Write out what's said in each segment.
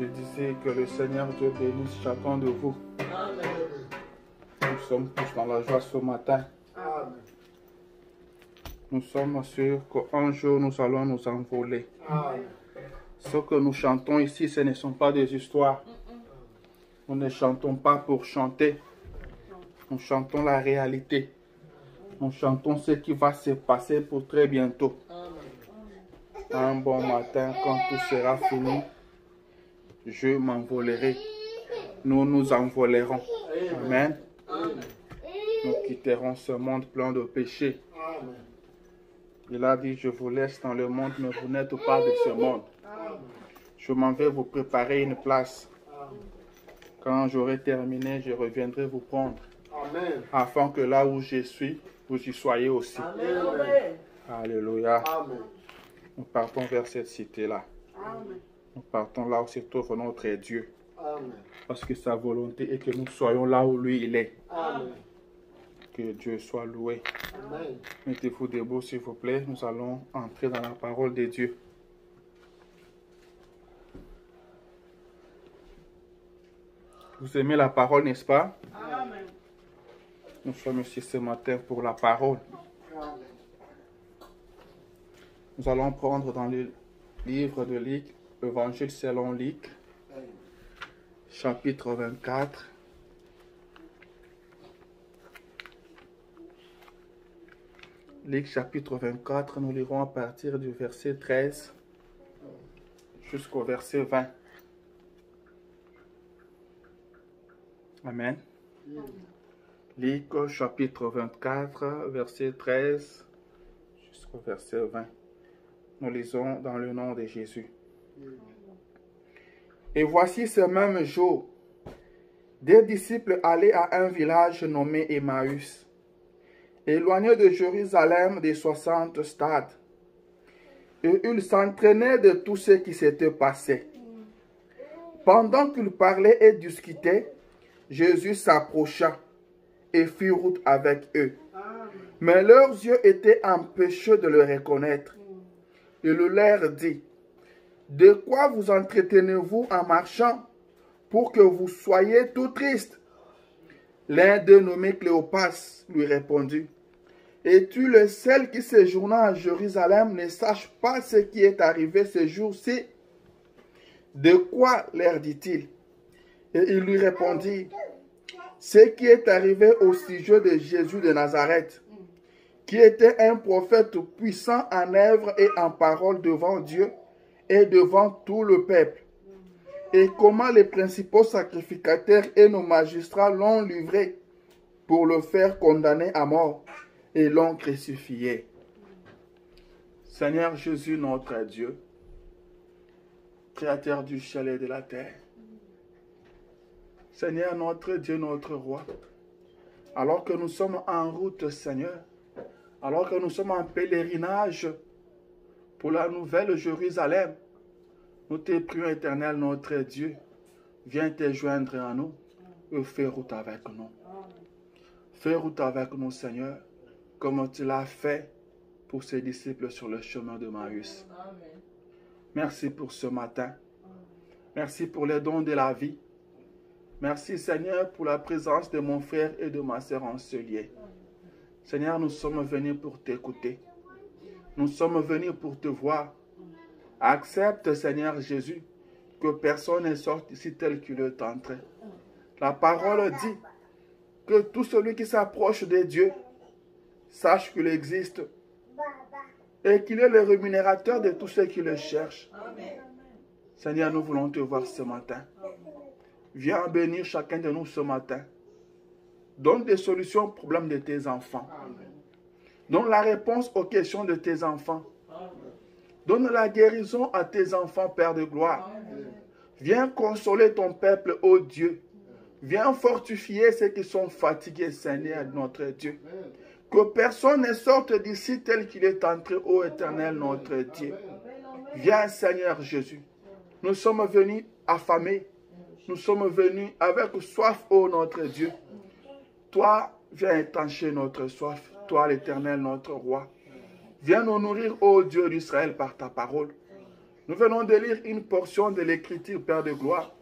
Je disais que le Seigneur Dieu bénisse chacun de vous. Nous sommes tous dans la joie ce matin. Nous sommes sûrs qu'un jour nous allons nous envoler. Ce que nous chantons ici, ce ne sont pas des histoires. Nous ne chantons pas pour chanter. Nous chantons la réalité. Nous chantons ce qui va se passer pour très bientôt. Un bon matin, quand tout sera fini, je m'envolerai. Nous nous envolerons. Amen. Nous quitterons ce monde plein de péchés. Il a dit, je vous laisse dans le monde, mais vous n'êtes pas de ce monde. Je m'en vais vous préparer une place. Quand j'aurai terminé, je reviendrai vous prendre. Amen. Afin que là où je suis, vous y soyez aussi. Amen. Alléluia. Amen. Nous partons vers cette cité-là. Nous partons là où se trouve notre Dieu. Amen. Parce que sa volonté est que nous soyons là où lui il est. Amen. Que Dieu soit loué. Amen. Mettez-vous debout s'il vous plaît. Nous allons entrer dans la parole de Dieu. Vous aimez la parole, n'est-ce pas? Amen. Nous sommes ici ce matin pour la parole. Amen. Nous allons prendre dans le livre de Luc, Évangile selon Luc, chapitre 24. Luc chapitre 24, nous lirons à partir du verset 13 jusqu'au verset 20. Amen. Luc chapitre 24, verset 13 jusqu'au verset 20. Nous lisons dans le nom de Jésus. Et voici ce même jour, des disciples allaient à un village nommé Emmaüs, éloigné de Jérusalem des 60 stades. Et ils s'entraînaient de tout ce qui s'était passé. Pendant qu'ils parlaient et discutaient, Jésus s'approcha et fit route avec eux. Mais leurs yeux étaient empêchés de le reconnaître. Il leur dit, de quoi vous entretenez-vous en marchant pour que vous soyez tout tristes? L'un d'eux nommé Cléopas lui répondit, es-tu le seul qui séjournant à Jérusalem ne sache pas ce qui est arrivé ce jour-ci? De quoi leur dit-il? Et il lui répondit, ce qui est arrivé au sujet de Jésus de Nazareth, qui était un prophète puissant en œuvre et en parole devant Dieu et devant tout le peuple. Et comment les principaux sacrificateurs et nos magistrats l'ont livré pour le faire condamner à mort et l'ont crucifié. Seigneur Jésus, notre Dieu, Créateur du ciel et de la terre, Seigneur notre Dieu, notre Roi, alors que nous sommes en route, Seigneur, alors que nous sommes en pèlerinage pour la nouvelle Jérusalem, nous te prions, éternel, notre Dieu, viens te joindre à nous et fais route avec nous. Fais route avec nous, Seigneur, comme tu l'as fait pour ses disciples sur le chemin de Emmaüs. Merci pour ce matin. Merci pour les dons de la vie. Merci, Seigneur, pour la présence de mon frère et de ma sœur en ce lieu. Seigneur, nous sommes venus pour t'écouter. Nous sommes venus pour te voir. Accepte, Seigneur Jésus, que personne ne sorte ici tel qu'il est entré. La parole dit que tout celui qui s'approche de Dieu sache qu'il existe et qu'il est le rémunérateur de tous ceux qui le cherchent. Seigneur, nous voulons te voir ce matin. Viens bénir chacun de nous ce matin. Donne des solutions aux problèmes de tes enfants. Donne la réponse aux questions de tes enfants. Donne la guérison à tes enfants, Père de gloire. Viens consoler ton peuple, ô Dieu. Viens fortifier ceux qui sont fatigués, Seigneur, notre Dieu. Que personne ne sorte d'ici tel qu'il est entré, ô Éternel, notre Dieu. Viens, Seigneur Jésus. Nous sommes venus affamés. Nous sommes venus avec soif, ô notre Dieu. Toi, viens étancher notre soif. Toi, l'Éternel, notre Roi. Viens nous nourrir, ô Dieu d'Israël, par ta parole. Nous venons de lire une portion de l'Écriture, Père de gloire,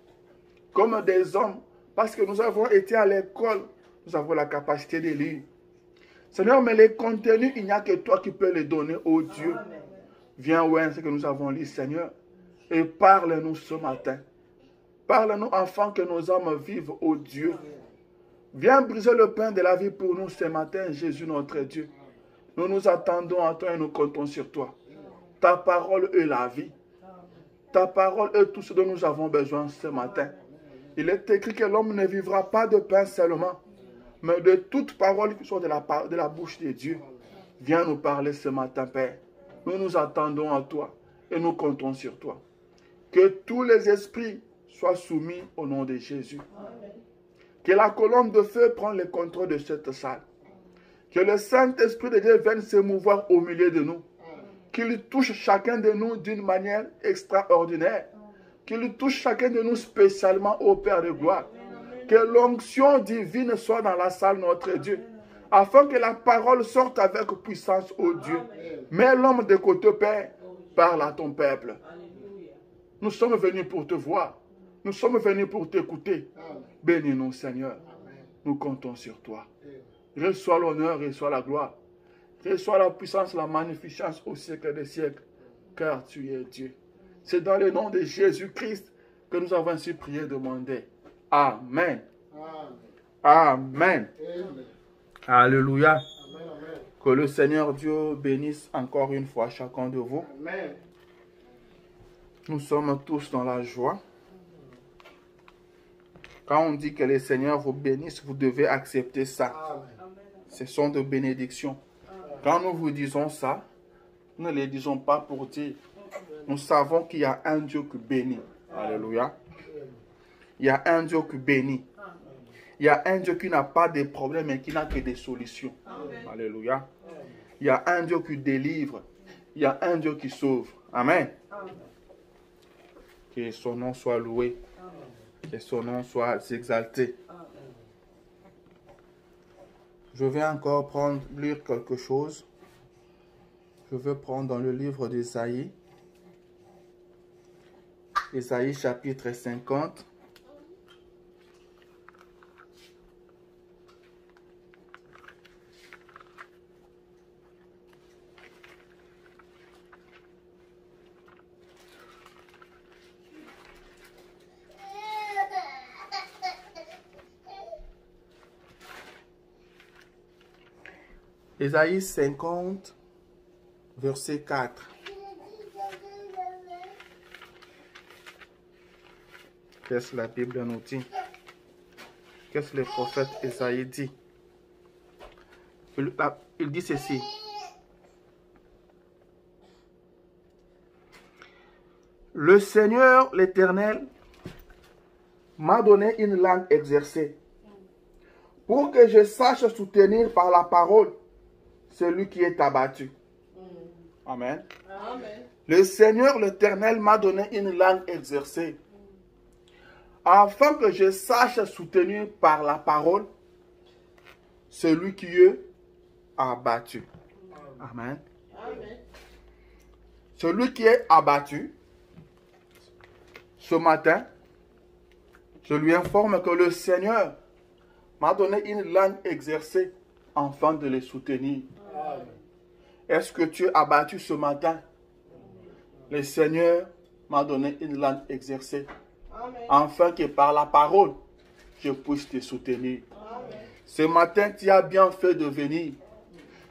comme des hommes, parce que nous avons été à l'école, nous avons la capacité de lire. Seigneur, mais les contenus, il n'y a que toi qui peux les donner, ô Dieu. Viens, ouais, ce que nous avons lu, Seigneur, et parle-nous ce matin. Parle-nous, enfants, que nos âmes vivent, ô Dieu. Viens briser le pain de la vie pour nous ce matin, Jésus notre Dieu. Nous nous attendons à toi et nous comptons sur toi. Ta parole est la vie. Ta parole est tout ce dont nous avons besoin ce matin. Il est écrit que l'homme ne vivra pas de pain seulement, mais de toute parole qui soit de la bouche de Dieu. Viens nous parler ce matin, Père. Nous nous attendons à toi et nous comptons sur toi. Que tous les esprits soient soumis au nom de Jésus. Que la colonne de feu prenne le contrôle de cette salle. Que le Saint-Esprit de Dieu vienne se mouvoir au milieu de nous. Qu'il touche chacun de nous d'une manière extraordinaire. Qu'il touche chacun de nous spécialement au Père de gloire. Que l'onction divine soit dans la salle, notre Dieu. Afin que la parole sorte avec puissance, ô Dieu. Mets l'homme de côté, Père. Parle à ton peuple. Nous sommes venus pour te voir. Nous sommes venus pour t'écouter. Bénis-nous, Seigneur. Nous comptons sur toi. Reçois l'honneur, reçois la gloire. Reçois la puissance, la magnificence au siècle des siècles. Car tu es Dieu. C'est dans le nom de Jésus-Christ que nous avons ainsi prié et demandé. Amen. Amen. Alléluia. Que le Seigneur Dieu bénisse encore une fois chacun de vous. Amen. Nous sommes tous dans la joie. Quand on dit que le Seigneur vous bénisse, vous devez accepter ça. Amen. Ce sont des bénédictions. Quand nous vous disons ça, nous ne les disons pas pour dire. Nous savons qu'il y a un Dieu qui bénit. Alléluia. Il y a un Dieu qui bénit. Il y a un Dieu qui n'a pas de problèmes et qui n'a que des solutions. Alléluia. Il y a un Dieu qui délivre. Il y a un Dieu qui sauve. Amen. Que son nom soit loué. Que son nom soit exalté. Je vais encore lire quelque chose. Je vais prendre dans le livre d'Ésaïe. Ésaïe chapitre 50. Ésaïe 50, verset 4. Qu'est-ce que la Bible nous dit? Qu'est-ce que le prophète Ésaïe dit? Il dit ceci. Le Seigneur, l'Éternel, m'a donné une langue exercée, pour que je sache soutenir par la parole celui qui est abattu. Amen. Amen. Le Seigneur, l'Éternel, m'a donné une langue exercée, afin que je sache soutenir par la parole celui qui est abattu. Amen. Amen. Celui qui est abattu, ce matin, je lui informe que le Seigneur m'a donné une langue exercée afin de les soutenir. Est-ce que tu es abattu ce matin? Le Seigneur m'a donné une langue exercée. Amen. Afin que par la parole, je puisse te soutenir. Amen. Ce matin, tu as bien fait de venir.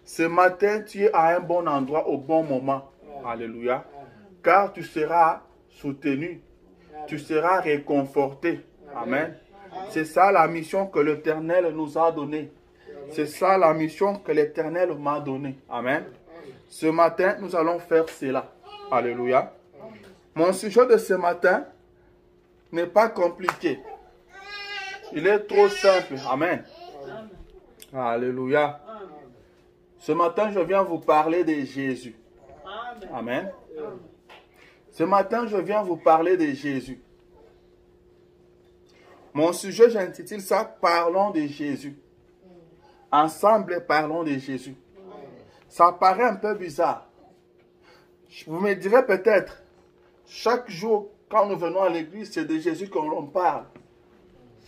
Ce matin, tu es à un bon endroit au bon moment. Alléluia. Car tu seras soutenu. Tu seras réconforté. Amen. C'est ça la mission que l'Éternel nous a donnée. C'est ça la mission que l'Éternel m'a donnée. Amen. Ce matin, nous allons faire cela. Alléluia. Mon sujet de ce matin n'est pas compliqué. Il est trop simple. Amen. Alléluia. Ce matin, je viens vous parler de Jésus. Amen. Ce matin, je viens vous parler de Jésus. Mon sujet, j'intitule ça « Parlons de Jésus ». Ensemble, parlons de Jésus. Ça paraît un peu bizarre. Vous me direz peut-être, chaque jour, quand nous venons à l'église, c'est de Jésus qu'on parle.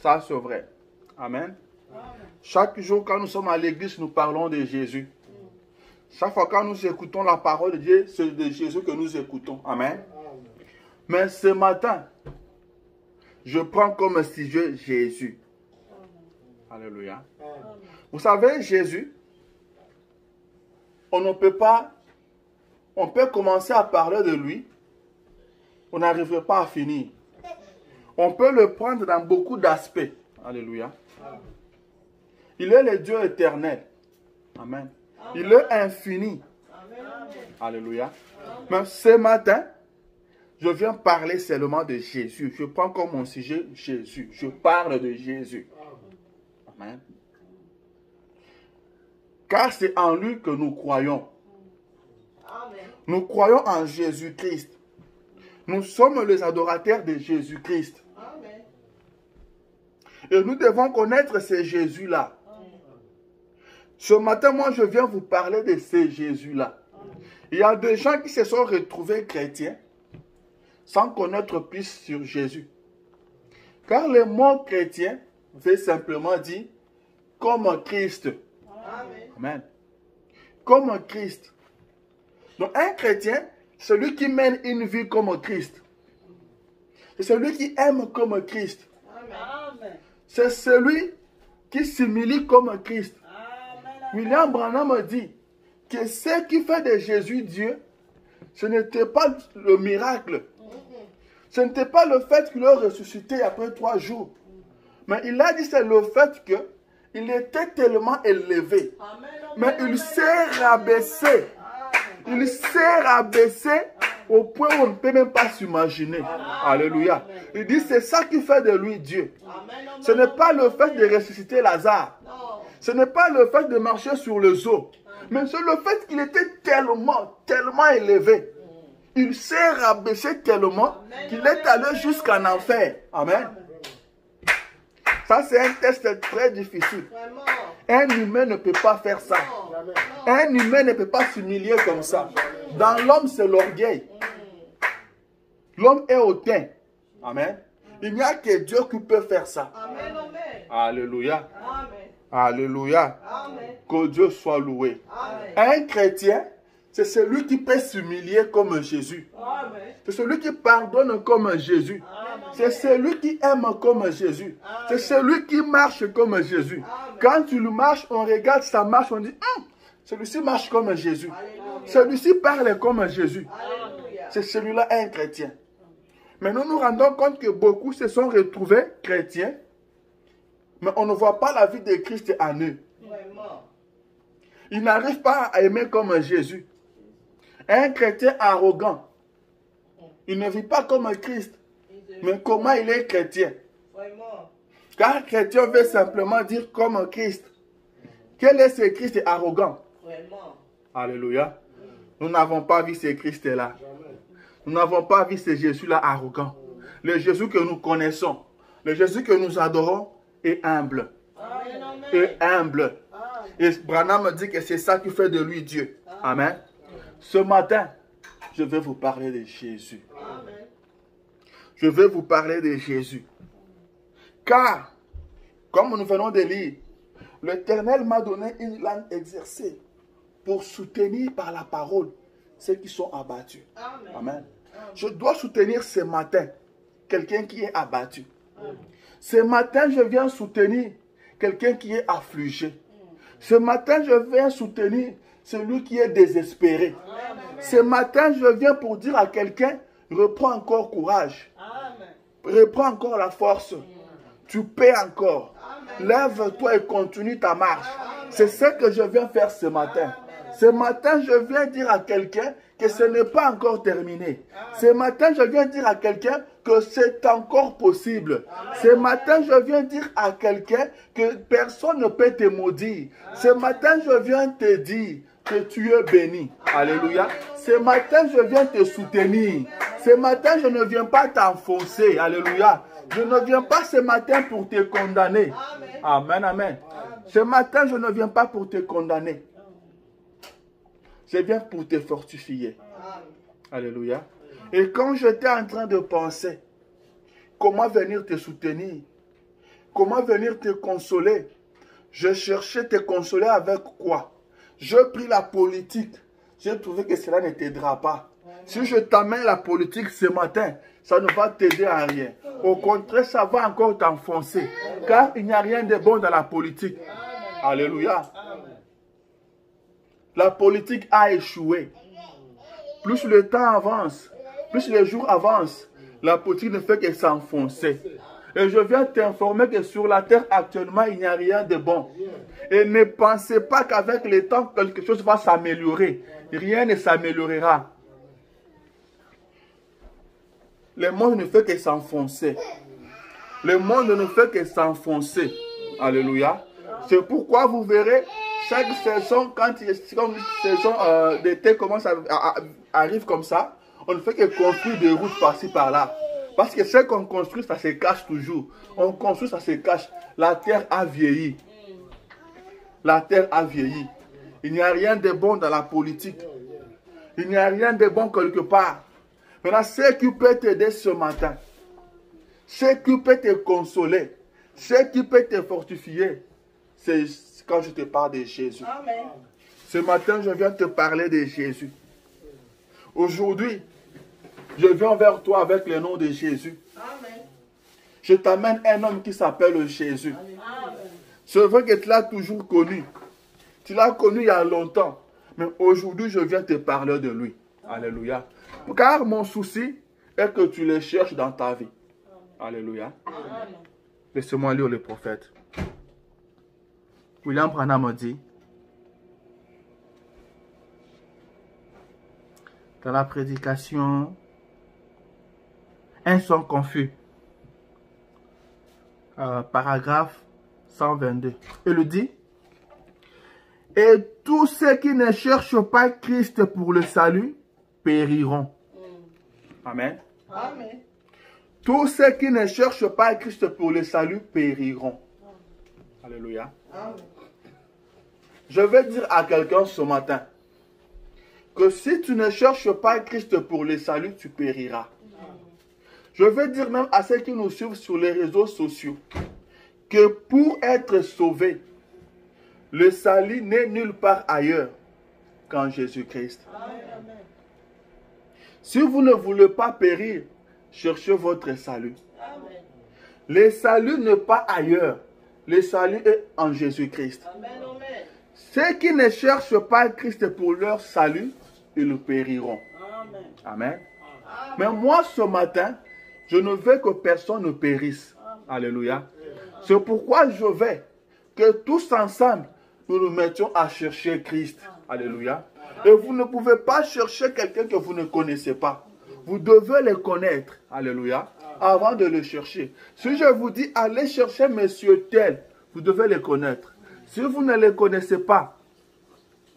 Ça, c'est vrai. Amen. Chaque jour, quand nous sommes à l'église, nous parlons de Jésus. Chaque fois quand nous écoutons la parole de Dieu, c'est de Jésus que nous écoutons. Amen. Mais ce matin, je prends comme sujet Jésus. Alléluia. Vous savez, Jésus, on ne peut pas, on peut commencer à parler de lui, on n'arriverait pas à finir. On peut le prendre dans beaucoup d'aspects. Alléluia. Il est le Dieu éternel. Amen. Il est infini. Alléluia. Mais ce matin, je viens parler seulement de Jésus. Je prends comme mon sujet Jésus. Je parle de Jésus. Amen. Car c'est en lui que nous croyons. Nous croyons en Jésus-Christ. Nous sommes les adorateurs de Jésus-Christ. Et nous devons connaître ce Jésus-là. Ce matin, moi, je viens vous parler de ce Jésus-là. Il y a des gens qui se sont retrouvés chrétiens sans connaître plus sur Jésus. Car le mot chrétien veut simplement dire comme Christ. Amen. Comme Christ. Donc un chrétien, c'est celui qui mène une vie comme Christ. C'est celui qui aime comme Christ. C'est celui qui s'humilie comme Christ. William Branham dit que ce qui fait de Jésus Dieu, ce n'était pas le miracle. Ce n'était pas le fait qu'il a ressuscité après 3 jours. Mais il a dit c'est le fait qu'il était tellement élevé. Mais il s'est rabaissé. Il s'est rabaissé au point où on ne peut même pas s'imaginer. Alléluia. Il dit c'est ça qui fait de lui Dieu. Ce n'est pas le fait de ressusciter Lazare. Ce n'est pas le fait de marcher sur les eaux. Mais c'est le fait qu'il était tellement élevé. Il s'est rabaissé tellement qu'il est allé jusqu'en enfer. Amen. Ça, c'est un test très difficile. Un humain ne peut pas faire ça. Un humain ne peut pas s'humilier comme ça. Dans l'homme, c'est l'orgueil. L'homme est hautain. Amen. Il n'y a que Dieu qui peut faire ça. Alléluia. Alléluia. Que Dieu soit loué. Un chrétien, c'est celui qui peut s'humilier comme Jésus. C'est celui qui pardonne comme Jésus. C'est celui qui aime comme Jésus. C'est celui qui marche comme Jésus. Quand tu le marches, on regarde sa marche, on dit, celui-ci marche comme Jésus. Celui-ci parle comme Jésus. C'est celui-là un chrétien. Mais nous nous rendons compte que beaucoup se sont retrouvés chrétiens, mais on ne voit pas la vie de Christ en eux. Ils n'arrivent pas à aimer comme Jésus. Un chrétien arrogant, il ne vit pas comme Christ. Mais comment il est chrétien? Car chrétien veut simplement dire comme Christ. Quel est ce Christ arrogant? Alléluia. Nous n'avons pas vu ce Christ-là. Nous n'avons pas vu ce Jésus-là arrogant. Le Jésus que nous connaissons, le Jésus que nous adorons est humble. Et humble. Et Branham me dit que c'est ça qui fait de lui Dieu. Amen. Ce matin, je vais vous parler de Jésus. Je vais vous parler de Jésus. Car, comme nous venons de lire, l'Éternel m'a donné une langue exercée pour soutenir par la parole ceux qui sont abattus. Amen. Je dois soutenir ce matin quelqu'un qui est abattu. Ce matin, je viens soutenir quelqu'un qui est affligé. Ce matin, je viens soutenir celui qui est désespéré. Ce matin, je viens pour dire à quelqu'un, reprends encore courage. Reprends encore la force. Tu peux encore. Lève-toi et continue ta marche. C'est ce que je viens faire ce matin. Ce matin, je viens dire à quelqu'un que ce n'est pas encore terminé. Ce matin, je viens dire à quelqu'un que c'est encore possible. Ce matin, je viens dire à quelqu'un que personne ne peut te maudire. Ce matin, je viens te dire que tu es béni. Alléluia. Ce matin, je viens te soutenir. Ce matin, je ne viens pas t'enfoncer. Alléluia. Je ne viens pas ce matin pour te condamner. Amen, amen. Ce matin, je ne viens pas pour te condamner. Je viens pour te fortifier. Alléluia. Et quand j'étais en train de penser comment venir te soutenir, comment venir te consoler, je cherchais te consoler avec quoi? Je pris la politique. J'ai trouvé que cela ne t'aidera pas. Si je t'amène la politique ce matin, ça ne va t'aider à rien. Au contraire, ça va encore t'enfoncer. Car il n'y a rien de bon dans la politique. Alléluia. La politique a échoué. Plus le temps avance, plus les jours avancent, la politique ne fait que s'enfoncer. Et je viens t'informer que sur la terre actuellement, il n'y a rien de bon. Et ne pensez pas qu'avec le temps, quelque chose va s'améliorer. Rien ne s'améliorera. Le monde ne fait que s'enfoncer. Le monde ne fait que s'enfoncer. Alléluia. C'est pourquoi vous verrez, chaque saison, quand une saison d'été commence arrive comme ça, on ne fait que construire des routes par-ci par-là. Parce que ce qu'on construit, ça se cache toujours. On construit, ça se cache. La terre a vieilli. La terre a vieilli. Il n'y a rien de bon dans la politique. Il n'y a rien de bon quelque part. Maintenant, ce qui peut t'aider ce matin, ce qui peut te consoler, ce qui peut te fortifier, c'est quand je te parle de Jésus. Amen. Ce matin, je viens te parler de Jésus. Aujourd'hui, je viens vers toi avec le nom de Jésus. Amen. Je t'amène un homme qui s'appelle Jésus. Amen. C'est vrai que tu l'as toujours connu. Tu l'as connu il y a longtemps. Mais aujourd'hui, je viens te parler de lui. Alléluia. Car mon souci est que tu le cherches dans ta vie. Alléluia. Laissez-moi lire le prophète. William Branham dit, dans la prédication, un son confus, paragraphe 122. Il dit, et tous ceux qui ne cherchent pas Christ pour le salut périront. Amen. Amen. Tous ceux qui ne cherchent pas Christ pour le salut périront. Alléluia. Amen. Je vais dire à quelqu'un ce matin que si tu ne cherches pas Christ pour le salut, tu périras. Je vais dire même à ceux qui nous suivent sur les réseaux sociaux que pour être sauvé, le salut n'est nulle part ailleurs qu'en Jésus-Christ. Si vous ne voulez pas périr, cherchez votre salut. Amen. Le salut n'est pas ailleurs. Le salut est en Jésus-Christ. Amen. Amen. Ceux qui ne cherchent pas Christ pour leur salut, ils périront. Amen. Amen. Mais moi, ce matin, je ne veux que personne ne périsse. Alléluia. C'est pourquoi je veux que tous ensemble, nous nous mettions à chercher Christ. Alléluia. Et vous ne pouvez pas chercher quelqu'un que vous ne connaissez pas. Vous devez le connaître. Alléluia. Avant de le chercher. Si je vous dis, allez chercher monsieur tel, vous devez le connaître. Si vous ne le connaissez pas,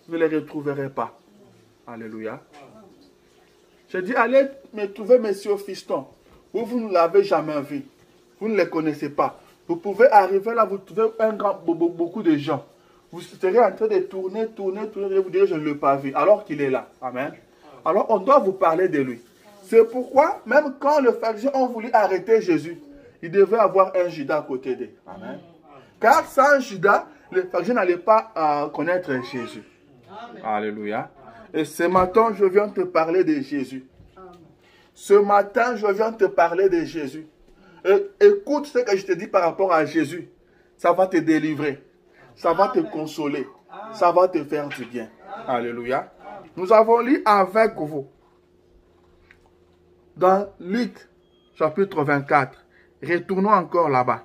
vous ne le retrouverez pas. Alléluia. Je dis, allez me trouver monsieur Fiston. Vous ne l'avez jamais vu. Vous ne le connaissez pas. Vous pouvez arriver là, vous trouvez beaucoup de gens. Vous serez en train de tourner, et vous direz, je ne l'ai pas vu, alors qu'il est là. Amen. Alors, on doit vous parler de lui. C'est pourquoi, même quand les pharisiens ont voulu arrêter Jésus, il devait avoir un Judas à côté d'eux. Amen. Car sans Judas, les pharisiens n'allaient pas connaître Jésus. Amen. Alléluia. Et ce matin, je viens te parler de Jésus. Ce matin, je viens te parler de Jésus. Et écoute ce que je te dis par rapport à Jésus. Ça va te délivrer. Ça va te consoler. Ça va te faire du bien. Alléluia. Nous avons lu avec vous dans Luc chapitre 24. Retournons encore là-bas.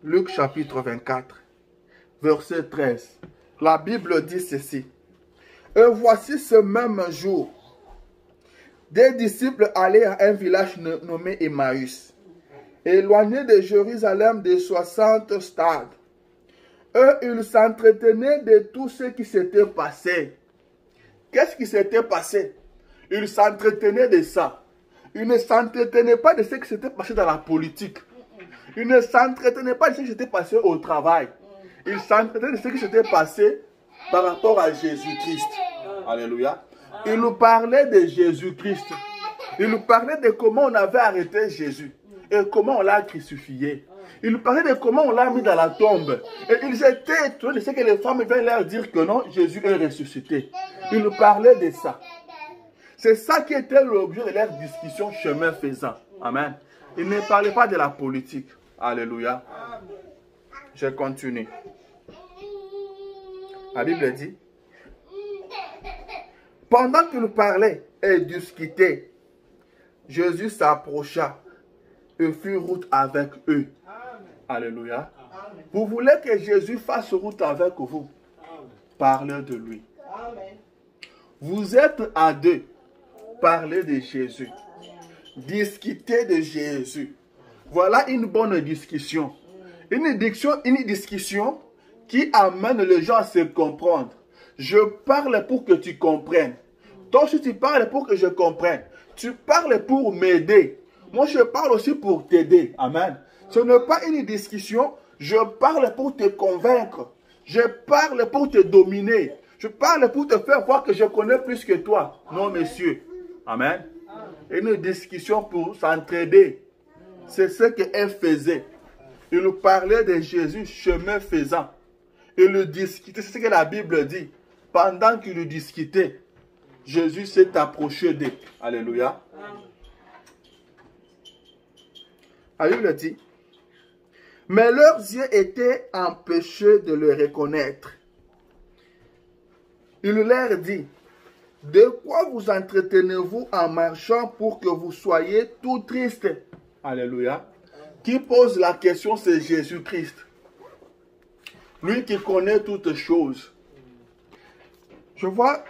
Luc chapitre 24, verset 13. La Bible dit ceci. Et voici ce même jour, des disciples allaient à un village nommé Emmaüs, éloigné de Jérusalem de 60 stades. Eux, ils s'entretenaient de tout ce qui s'était passé. Qu'est-ce qui s'était passé? Ils s'entretenaient de ça. Ils ne s'entretenaient pas de ce qui s'était passé dans la politique. Ils ne s'entretenaient pas de ce qui s'était passé au travail. Ils s'entretenaient de ce qui s'était passé par rapport à Jésus-Christ. Alléluia. Il nous parlait de Jésus-Christ. Il nous parlait de comment on avait arrêté Jésus et comment on l'a crucifié. Il nous parlait de comment on l'a mis dans la tombe. Et ils étaient étonnés de ce que les femmes viennent leur dire que non, Jésus est ressuscité. Il nous parlait de ça. C'est ça qui était l'objet de leur discussion chemin faisant. Amen. Il ne parlait pas de la politique. Alléluia. Je continue. La Bible dit, pendant qu'il parlait et discutait, Jésus s'approcha et fit route avec eux. Alléluia. Vous voulez que Jésus fasse route avec vous? Parlez de lui. Vous êtes à deux. Parlez de Jésus. Discutez de Jésus. Voilà une bonne discussion. Une discussion qui amène les gens à se comprendre. Je parle pour que tu comprennes. Toi aussi tu parles pour que je comprenne. Tu parles pour m'aider. Moi je parle aussi pour t'aider. Amen. Ce n'est pas une discussion. Je parle pour te convaincre. Je parle pour te dominer. Je parle pour te faire voir que je connais plus que toi. Non, messieurs. Amen. Une discussion pour s'entraider. C'est ce qu'elle faisait. Il nous parlait de Jésus chemin faisant. Il le discutait. C'est ce que la Bible dit. Pendant qu'il le discutait, Jésus s'est approché d'eux. Alléluia. La Bible dit, mais leurs yeux étaient empêchés de le reconnaître. Il leur dit, de quoi vous entretenez-vous en marchant pour que vous soyez tout tristes? Alléluia. Qui pose la question, c'est Jésus-Christ. Lui qui connaît toutes choses. Je vois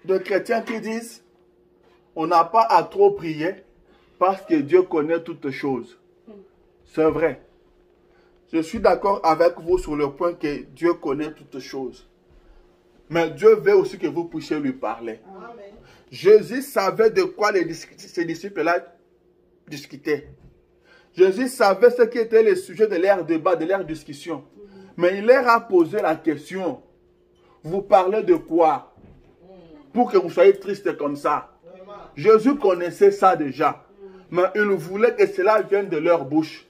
des chrétiens qui disent, on n'a pas à trop prier parce que Dieu connaît toutes choses. C'est vrai. Je suis d'accord avec vous sur le point que Dieu connaît toutes choses. Mais Dieu veut aussi que vous puissiez lui parler. Amen. Jésus savait de quoi ses disciples-là discutaient. Jésus savait ce qui était le sujet de leur débat, de leur discussion. Mais il leur a posé la question. Vous parlez de quoi? Pour que vous soyez tristes comme ça. Jésus connaissait ça déjà. Mais il voulait que cela vienne de leur bouche.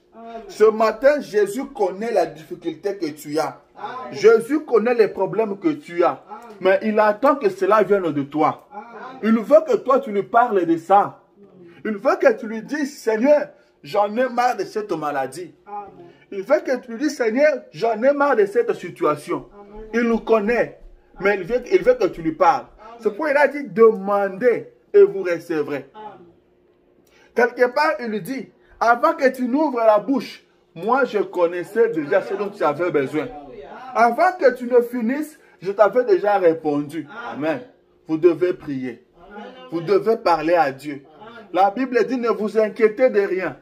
Ce matin, Jésus connaît la difficulté que tu as. Amen. Jésus connaît les problèmes que tu as. Amen. Mais il attend que cela vienne de toi. Amen. Il veut que toi, tu lui parles de ça. Il veut que tu lui dises, Seigneur, j'en ai marre de cette maladie. Amen. Il veut que tu lui dises, Seigneur, j'en ai marre de cette situation. Amen. Il nous connaît. Mais il veut que tu lui parles. C'est pourquoi il a dit, demandez et vous recevrez. Amen. Quelque part, il lui dit, avant que tu n'ouvres la bouche, moi je connaissais déjà ce dont tu avais besoin. Avant que tu ne finisses, je t'avais déjà répondu. Amen. Vous devez prier. Vous devez parler à Dieu. La Bible dit, ne vous inquiétez de rien.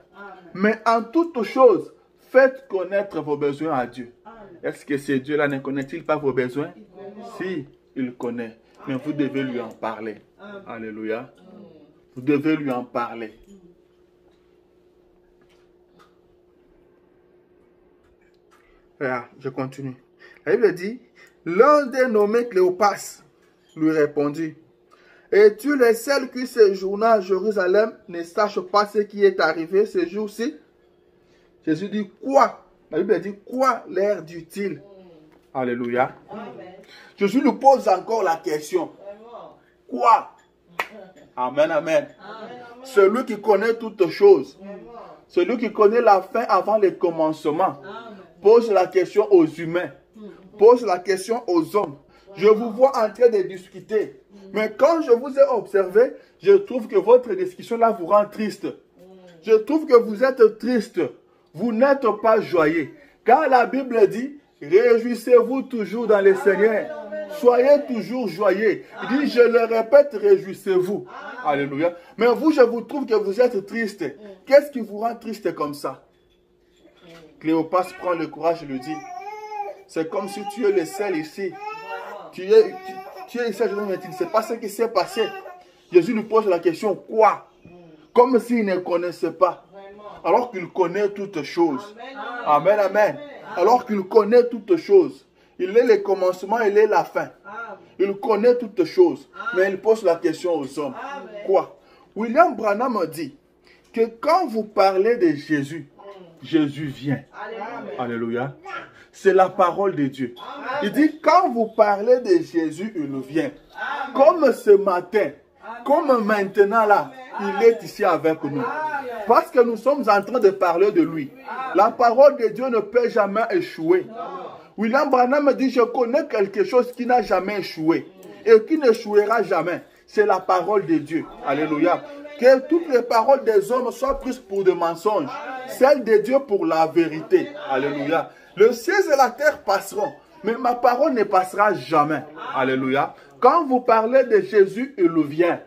Mais en toute chose, faites connaître vos besoins à Dieu. Est-ce que ce Dieu-là ne connaît-il pas vos besoins? Si, il connaît. Mais vous devez lui en parler. Alléluia. Vous devez lui en parler. Voilà, je continue. La Bible dit, l'un des nommés Cléopas lui répondit, es-tu le seul qui séjourna à Jérusalem ne sache pas ce qui est arrivé ce jour-ci? Jésus dit, quoi? La Bible dit, quoi leur dit-il? Alléluia. Amen. Jésus nous pose encore la question. Quoi? Amen, amen. Celui qui connaît toutes choses. Celui qui connaît la fin avant le commencement. Pose la question aux humains. Pose la question aux hommes. Je vous vois en train de discuter. Mais quand je vous ai observé, je trouve que votre discussion là vous rend triste. Je trouve que vous êtes triste. Vous n'êtes pas joyeux. Car la Bible dit, réjouissez-vous toujours dans le Seigneur. Soyez toujours joyeux. Il dit, je le répète, réjouissez-vous. Alléluia. Mais vous, je vous trouve que vous êtes triste. Qu'est-ce qui vous rend triste comme ça? Cléopas prend le courage et lui dit, c'est comme si tu es le seul ici. Tu es ici, mais tu ne sais pas ce qui s'est passé. Jésus lui pose la question, quoi? Comme s'il ne connaissait pas. Alors qu'il connaît toutes choses. Amen, amen. Alors qu'il connaît toutes choses. Il est le commencement, il est la fin. Il connaît toutes choses. Mais il pose la question aux hommes. Quoi? William Branham dit que quand vous parlez de Jésus, Jésus vient. Alléluia. C'est la parole de Dieu. Il dit quand vous parlez de Jésus, il vient. Comme ce matin, comme maintenant là, il est ici avec nous. Parce que nous sommes en train de parler de lui. La parole de Dieu ne peut jamais échouer. William Branham dit, je connais quelque chose qui n'a jamais échoué et qui n'échouera jamais. C'est la parole de Dieu. Alléluia. Que toutes les paroles des hommes soient prises pour des mensonges. Celles de Dieu pour la vérité. Alléluia. Le ciel et la terre passeront, mais ma parole ne passera jamais. Alléluia. Quand vous parlez de Jésus, il vient.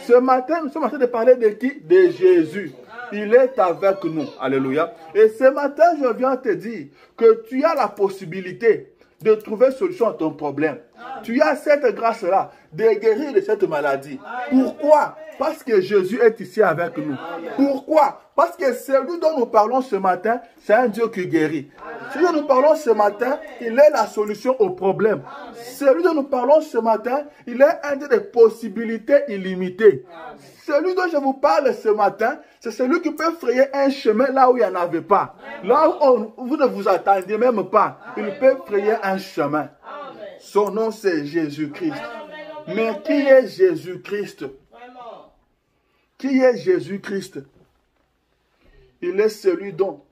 Ce matin, nous sommes en train de parler de qui? De Jésus. Il est avec nous. Alléluia. Et ce matin, je viens te dire que tu as la possibilité de trouver solution à ton problème. Tu as cette grâce-là de guérir de cette maladie. Pourquoi? Parce que Jésus est ici avec nous. Pourquoi? Parce que celui dont nous parlons ce matin, c'est un Dieu qui guérit. Celui dont nous parlons ce matin, il est la solution au problème. Celui dont nous parlons ce matin, il est un Dieu de possibilités illimitées. Celui dont je vous parle ce matin, c'est celui qui peut frayer un chemin là où il n'y en avait pas. Là où vous ne vous attendiez même pas. Il peut frayer un chemin. Son nom c'est Jésus-Christ. Mais qui est Jésus-Christ? Qui est Jésus-Christ? Il est celui dont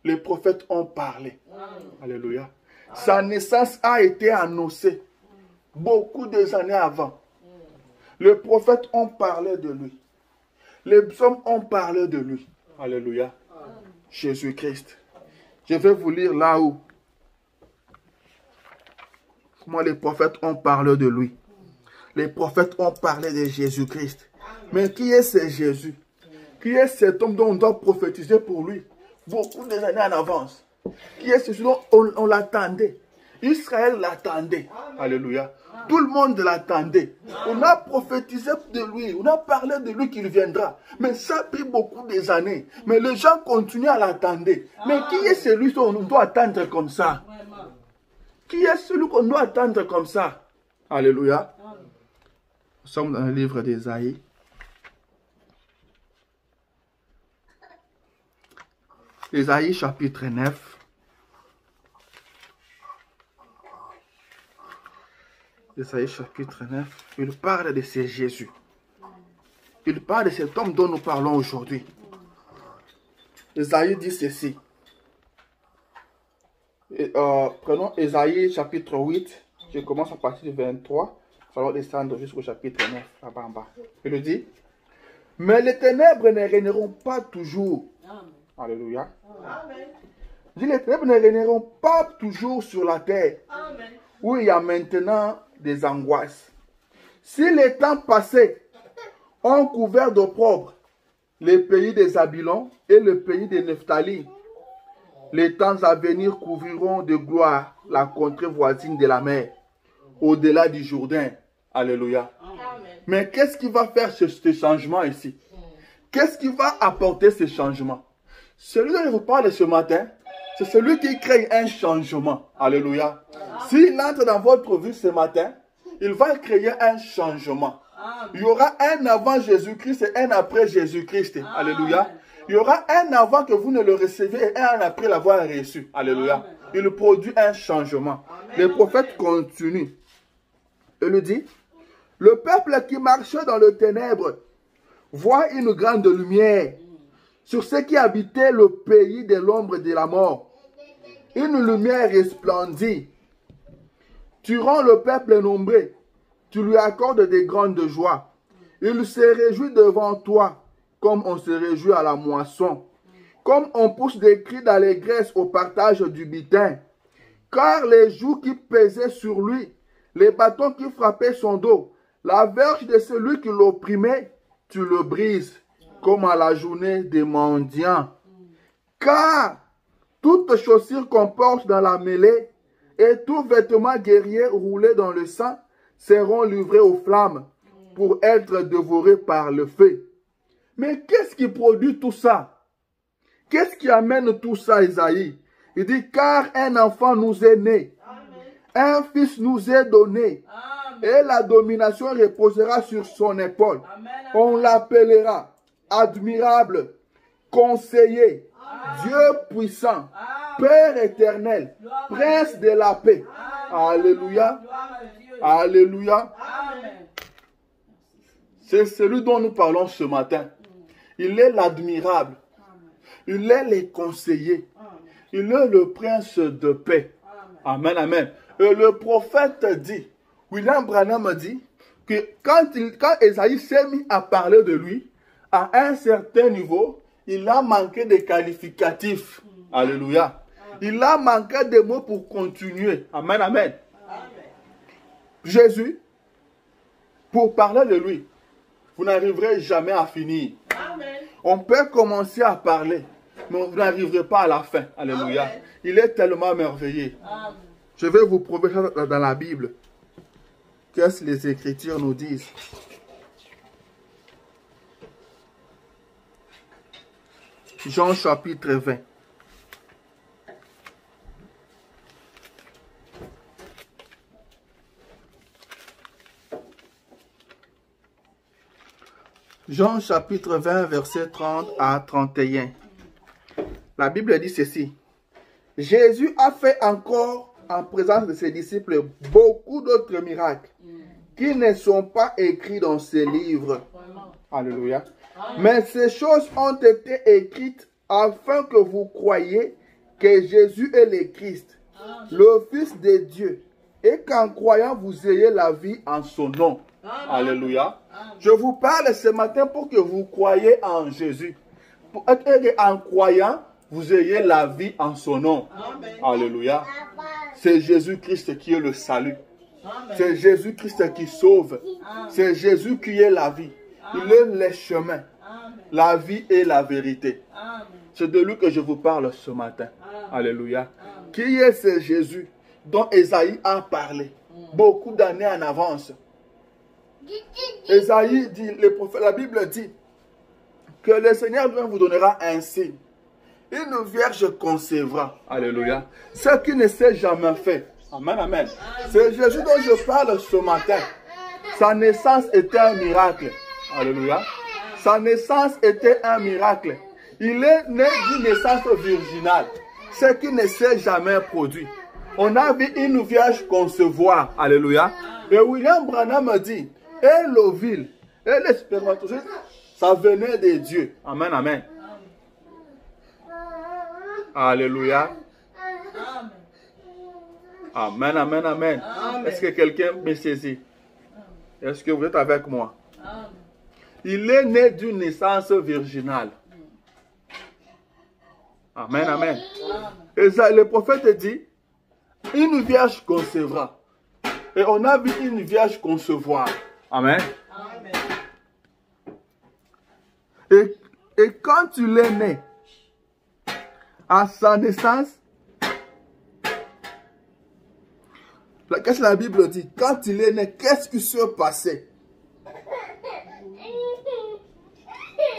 les prophètes ont parlé. Alléluia. Sa naissance a été annoncée beaucoup des années avant. Les prophètes ont parlé de lui. Les psaumes ont parlé de lui. Alléluia. Jésus-Christ. Je vais vous lire là où comment les prophètes ont parlé de lui. Les prophètes ont parlé de Jésus-Christ. Mais qui est ce Jésus? Qui est cet homme dont on doit prophétiser pour lui beaucoup des années en avance? Qui est celui dont on l'attendait? Israël l'attendait. Alléluia. Tout le monde l'attendait. On a prophétisé de lui. On a parlé de lui qu'il viendra. Mais ça a pris beaucoup des années. Mais les gens continuent à l'attendre. Mais qui est celui qu'on doit attendre comme ça? Qui est celui qu'on doit attendre comme ça? Alléluia. Nous sommes dans le livre d'Ésaïe. Ésaïe chapitre 9. Ésaïe chapitre 9. Il parle de ce Jésus. Il parle de cet homme dont nous parlons aujourd'hui. Ésaïe dit ceci. Prenons Ésaïe chapitre 8. Je commence à partir du 23. Nous allons descendre jusqu'au chapitre 9. Là-bas en bas. Il dit. Mais les ténèbres ne régneront pas toujours. Alléluia. Amen. Dit, les ténèbres ne régneront pas toujours sur la terre. Amen. Où il y a maintenant des angoisses. Si les temps passés ont couvert d'opprobre les pays des Zabylon et le pays des Nephtali, les temps à venir couvriront de gloire la contrée voisine de la mer, au-delà du Jourdain. Alléluia. Amen. Mais qu'est-ce qui va faire ce changement ici? Qu'est-ce qui va apporter ce changement? Celui dont je vous parle ce matin, c'est celui qui crée un changement. Alléluia. S'il entre dans votre vie ce matin, il va créer un changement. Il y aura un avant Jésus-Christ et un après Jésus-Christ. Alléluia. Il y aura un avant que vous ne le recevez et un après l'avoir reçu. Alléluia. Il produit un changement. Les prophètes continuent. Il dit, le peuple qui marchait dans le ténèbre voit une grande lumière. Sur ceux qui habitaient le pays de l'ombre de la mort, une lumière resplendit. Tu rends le peuple nombreux, tu lui accordes des grandes joies. Il se réjouit devant toi, comme on se réjouit à la moisson, comme on pousse des cris d'allégresse au partage du butin. Car les jougs qui pesaient sur lui, les bâtons qui frappaient son dos, la verge de celui qui l'opprimait, tu le brises. Comme à la journée des mendiants. Car toute chaussure qu'on porte dans la mêlée et tout vêtement guerrier roulé dans le sang seront livrés aux flammes pour être dévorés par le feu. Mais qu'est-ce qui produit tout ça? Qu'est-ce qui amène tout ça, Isaïe? Il dit, car un enfant nous est né, un fils nous est donné, et la domination reposera sur son épaule. On l'appellera admirable, conseiller, Dieu puissant, Père éternel, Prince de la paix. Alléluia. Alléluia. C'est celui dont nous parlons ce matin. Il est l'admirable. Il est le conseiller. Il est le prince de paix. Amen, amen. Et le prophète dit, William Branham dit, que quand Esaïe s'est mis à parler de lui, à un certain niveau, il a manqué de qualificatifs. Alléluia. Il a manqué de mots pour continuer. Amen, amen. Jésus, pour parler de lui, vous n'arriverez jamais à finir. Amen. On peut commencer à parler, mais vous n'arriverez pas à la fin. Alléluia. Amen. Il est tellement merveilleux. Amen. Je vais vous prouver ça dans la Bible. Qu'est-ce que les Écritures nous disent? Jean chapitre 20. Jean chapitre 20, verset 30 à 31. La Bible dit ceci. Jésus a fait encore en présence de ses disciples beaucoup d'autres miracles qui ne sont pas écrits dans ces livres. Alléluia. Mais ces choses ont été écrites afin que vous croyiez que Jésus est le Christ, le Fils de Dieu, et qu'en croyant vous ayez la vie en son nom. Alléluia. Je vous parle ce matin pour que vous croyiez en Jésus. Pour que en croyant, vous ayez la vie en son nom. Amen. Alléluia. C'est Jésus-Christ qui est le salut. C'est Jésus-Christ qui sauve. C'est Jésus qui est la vie. Il est le chemin, la vie et la vérité. C'est de lui que je vous parle ce matin. Alléluia. Qui est ce Jésus dont Esaïe a parlé beaucoup d'années en avance? Esaïe dit, le prophète, la Bible dit que le Seigneur vous donnera un signe. Une vierge concevra. Alléluia. Ce qui ne s'est jamais fait. Amen, amen. C'est Jésus dont je parle ce matin. Sa naissance était un miracle. Alléluia. Sa naissance était un miracle. Il est né d'une naissance virginale. Ce qui ne s'est jamais produit. On a vu une vierge concevoir. Alléluia. Et William Branham dit, et l'ovule, et les spermatozoïdes, ça venait de Dieu. Amen, amen. Alléluia. Amen, amen, amen. Est-ce que quelqu'un me saisit? Est-ce que vous êtes avec moi? Il est né d'une naissance virginale. Amen, amen. Et ça, le prophète dit, une vierge concevra. Et on a vu une vierge concevoir. Amen. Et quand tu l'es né, à sa naissance, qu'est-ce que la Bible dit? Quand il est né, qu'est-ce qui s'est passé?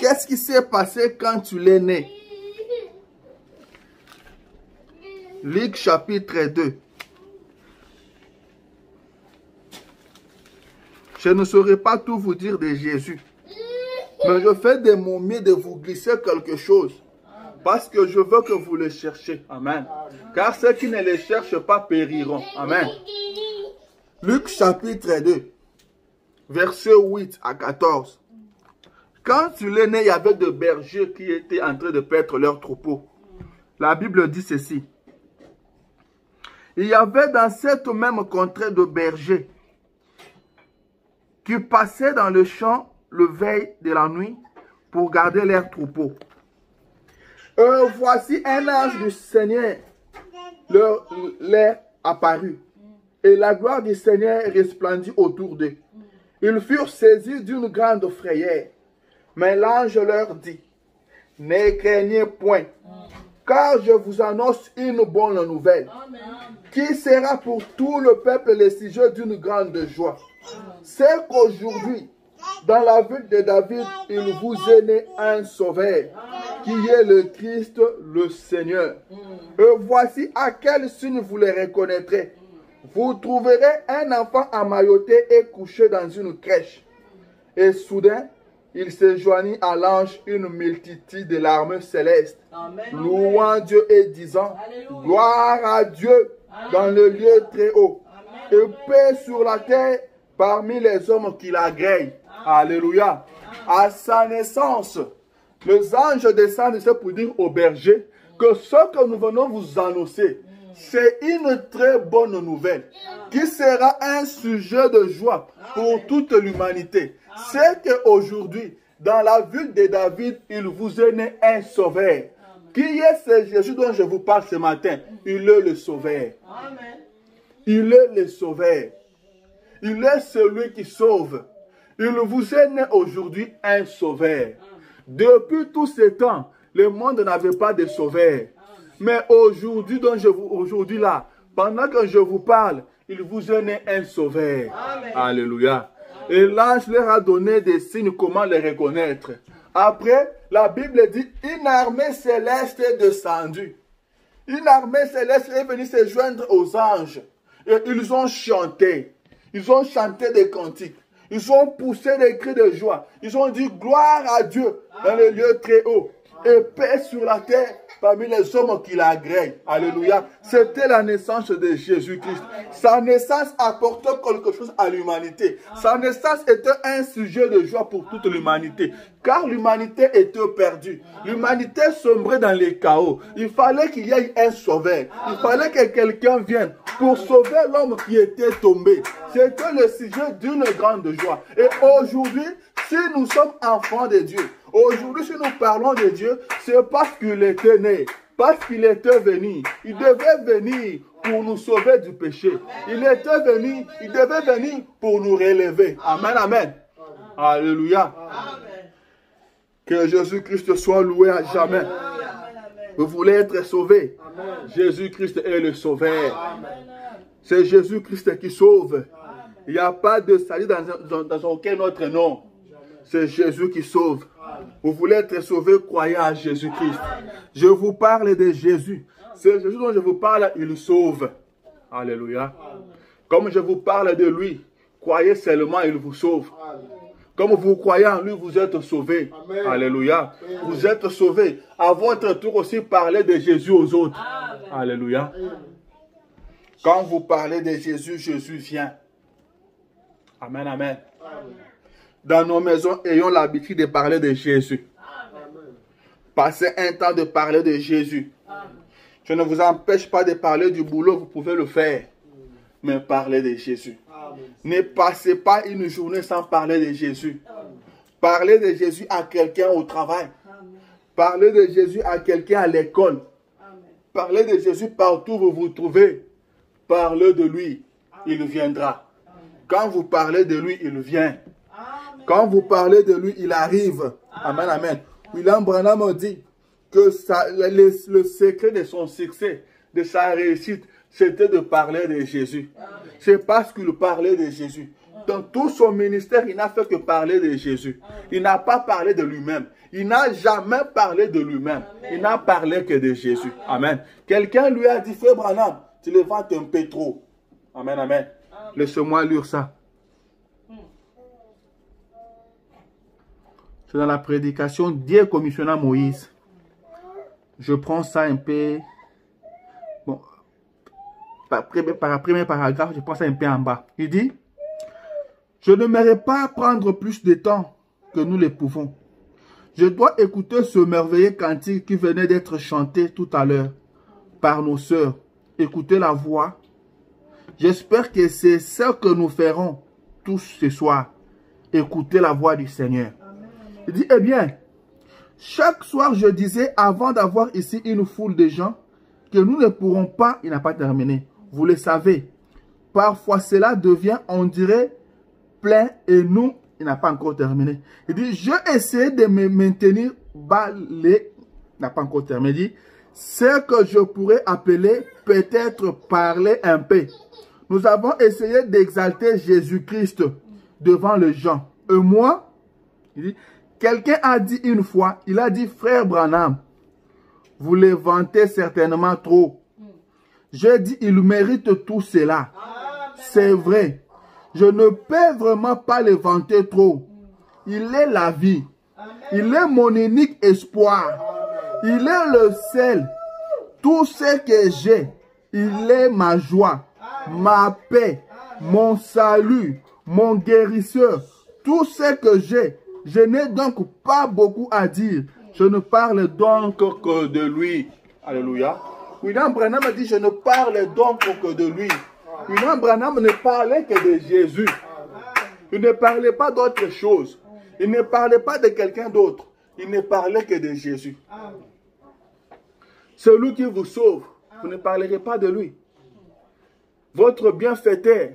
Qu'est-ce qui s'est passé quand tu l'es né? Luc chapitre 2. Je ne saurais pas tout vous dire de Jésus. Mais je fais de mon mieux de vous glisser quelque chose. Parce que je veux que vous le cherchiez. Amen. Car ceux qui ne le cherchent pas périront. Amen. Luc chapitre 2. Versets 8 à 14. Quand tu l'es né, il y avait des bergers qui étaient en train de paître leurs troupeaux. La Bible dit ceci. Il y avait dans cette même contrée de bergers qui passaient dans le champ le veille de la nuit pour garder leurs troupeaux. Voici un ange du Seigneur leur apparut, et la gloire du Seigneur resplendit autour d'eux. Ils furent saisis d'une grande frayeur. Mais l'ange leur dit, ne craignez point, car je vous annonce une bonne nouvelle, qui sera pour tout le peuple le sujet d'une grande joie. C'est qu'aujourd'hui, dans la ville de David, il vous est né un sauveur, qui est le Christ, le Seigneur. Et voici à quel signe vous les reconnaîtrez. Vous trouverez un enfant emmailloté et couché dans une crèche. Et soudain, il se joignit à l'ange une multitude de l'armée céleste, louant Dieu et disant, gloire à Dieu dans le lieu très haut, et paix sur la terre parmi les hommes qui l'agréent. Alléluia. À sa naissance, les anges descendent, c'est pour dire au berger que ce que nous venons vous annoncer, c'est une très bonne nouvelle qui sera un sujet de joie pour toute l'humanité. C'est qu'aujourd'hui, dans la ville de David, il vous est né un sauveur. Qui est ce Jésus dont je vous parle ce matin? Il est le sauveur. Il est le sauveur. Il est celui qui sauve. Il vous est né aujourd'hui un sauveur. Depuis tous ces temps, le monde n'avait pas de sauveur. Mais aujourd'hui, aujourd'hui là, pendant que je vous parle, il vous est né un sauveur. Amen. Alléluia. Et l'ange leur a donné des signes comment les reconnaître. Après, la Bible dit, une armée céleste est descendue. Une armée céleste est venue se joindre aux anges. Et ils ont chanté. Ils ont chanté des cantiques. Ils ont poussé des cris de joie. Ils ont dit gloire à Dieu dans les lieux très hauts. Et paix sur la terre parmi les hommes qui l'agréent. Alléluia. C'était la naissance de Jésus-Christ. Sa naissance apportait quelque chose à l'humanité. Sa naissance était un sujet de joie pour toute l'humanité. Car l'humanité était perdue. L'humanité sombrait dans les chaos. Il fallait qu'il y ait un sauveur. Il fallait que quelqu'un vienne pour sauver l'homme qui était tombé. C'était le sujet d'une grande joie. Et aujourd'hui, si nous sommes enfants de Dieu, aujourd'hui, si nous parlons de Dieu, c'est parce qu'il était né, parce qu'il était venu. Il devait venir pour nous sauver du péché. Il était venu, il devait venir pour nous relever. Amen, amen. Alléluia. Que Jésus-Christ soit loué à jamais. Vous voulez être sauvé. Jésus-Christ est le sauveur. C'est Jésus-Christ qui sauve. Il n'y a pas de salut dans aucun autre nom. C'est Jésus qui sauve. Vous voulez être sauvé, croyez à Jésus-Christ. Je vous parle de Jésus. C'est Jésus dont je vous parle, il sauve. Alléluia. Comme je vous parle de lui, croyez seulement, il vous sauve. Comme vous croyez en lui, vous êtes sauvés. Alléluia. Vous êtes sauvés. À votre tour aussi, parlez de Jésus aux autres. Alléluia. Quand vous parlez de Jésus, Jésus vient. Amen, amen. Dans nos maisons, ayons l'habitude de parler de Jésus. Passez un temps de parler de Jésus. Je ne vous empêche pas de parler du boulot, vous pouvez le faire. Mais parlez de Jésus. Ne passez pas une journée sans parler de Jésus. Parlez de Jésus à quelqu'un au travail. Parlez de Jésus à quelqu'un à l'école. Parlez de Jésus partout où vous vous trouvez. Parlez de lui, il viendra. Quand vous parlez de lui, il vient. Quand vous parlez de lui, il arrive. Amen, amen. William Branham dit que le secret de son succès, de sa réussite, c'était de parler de Jésus. C'est parce qu'il parlait de Jésus. Dans tout son ministère, il n'a fait que parler de Jésus. Il n'a pas parlé de lui-même. Il n'a jamais parlé de lui-même. Il n'a parlé que de Jésus. Amen. Quelqu'un lui a dit, Frère Branham, tu le vantes un peu trop. Amen, amen. Laisse-moi lire ça. C'est dans la prédication Dieu commissionna Moïse. Je prends ça un peu. Bon, par premier paragraphe, je prends ça un peu en bas. Il dit, je n'aimerais pas prendre plus de temps que nous le pouvons. Je dois écouter ce merveilleux cantique qui venait d'être chanté tout à l'heure par nos sœurs. Écoutez la voix. J'espère que c'est ce que nous ferons tous ce soir. Écoutez la voix du Seigneur. Il dit, eh bien, chaque soir je disais avant d'avoir ici une foule de gens que nous ne pourrons pas, il n'a pas terminé. Vous le savez, parfois cela devient, on dirait, plein et nous, il n'a pas encore terminé. Il dit, je essayais de me maintenir bas les, il n'a pas encore terminé. Il dit, ce que je pourrais appeler peut-être parler un peu. Nous avons essayé d'exalter Jésus-Christ devant les gens. Et moi, il dit, Quelqu'un a dit une fois, il a dit, frère Branham, vous les vantez certainement trop. J'ai dit, il mérite tout cela. C'est vrai. Je ne peux vraiment pas les vanter trop. Il est la vie. Il est mon unique espoir. Il est le seul. Tout ce que j'ai, il est ma joie, ma paix, mon salut, mon guérisseur. Tout ce que j'ai, je n'ai donc pas beaucoup à dire. Je ne parle donc que de lui. Alléluia. William Branham a dit, je ne parle donc que de lui. William Branham ne parlait que de Jésus. Il ne parlait pas d'autre chose. Il ne parlait pas de quelqu'un d'autre. Il ne parlait que de Jésus. Celui qui vous sauve, vous ne parlerez pas de lui. Votre bienfaiteur,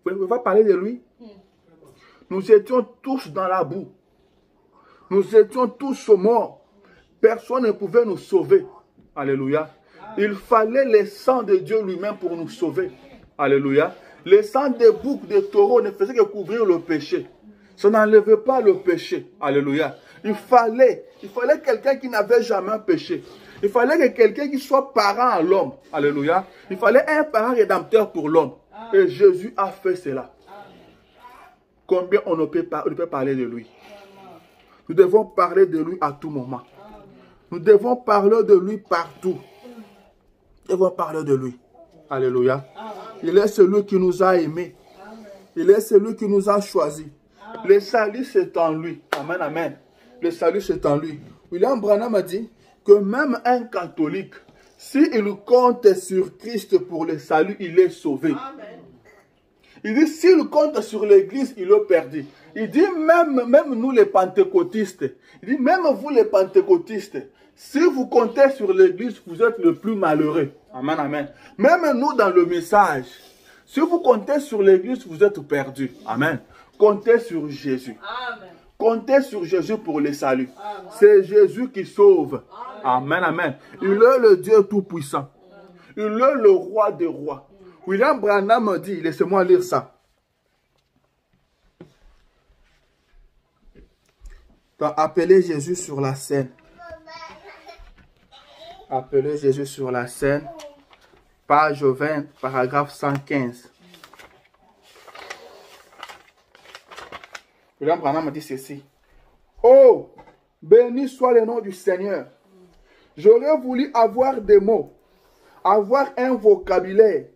vous ne pouvez pas parler de lui. Nous étions tous dans la boue. Nous étions tous morts. Personne ne pouvait nous sauver. Alléluia. Il fallait le sang de Dieu lui-même pour nous sauver. Alléluia. Le sang des boucs, des taureaux ne faisait que couvrir le péché. Ça n'enlevait pas le péché. Alléluia. Il fallait quelqu'un qui n'avait jamais péché. Il fallait que quelqu'un qui soit parent à l'homme. Alléluia. Il fallait un parent rédempteur pour l'homme. Et Jésus a fait cela. Combien on ne peut parler de lui. Nous devons parler de lui à tout moment. Nous devons parler de lui partout. Nous devons parler de lui. Alléluia. Il est celui qui nous a aimés. Il est celui qui nous a choisis. Le salut, c'est en lui. Amen, amen. Le salut, c'est en lui. William Branham a dit que même un catholique, s'il compte sur Christ pour le salut, il est sauvé. Amen. Il dit, s'il compte sur l'église, il est perdu. Il dit, même nous les pentecôtistes, il dit, même vous les pentecôtistes, si vous comptez sur l'église, vous êtes le plus malheureux. Amen, amen. Même nous dans le message, si vous comptez sur l'église, vous êtes perdus. Amen. Comptez sur Jésus. Amen. Comptez sur Jésus pour le salut. C'est Jésus qui sauve. Amen, amen. Il est le Dieu tout-puissant. Il est le roi des rois. William Branham dit, laissez-moi lire ça. Dans Appeler Jésus sur la scène. Appeler Jésus sur la scène. Page 20, paragraphe 115. William Branham dit ceci. Oh, béni soit le nom du Seigneur. J'aurais voulu avoir des mots, avoir un vocabulaire,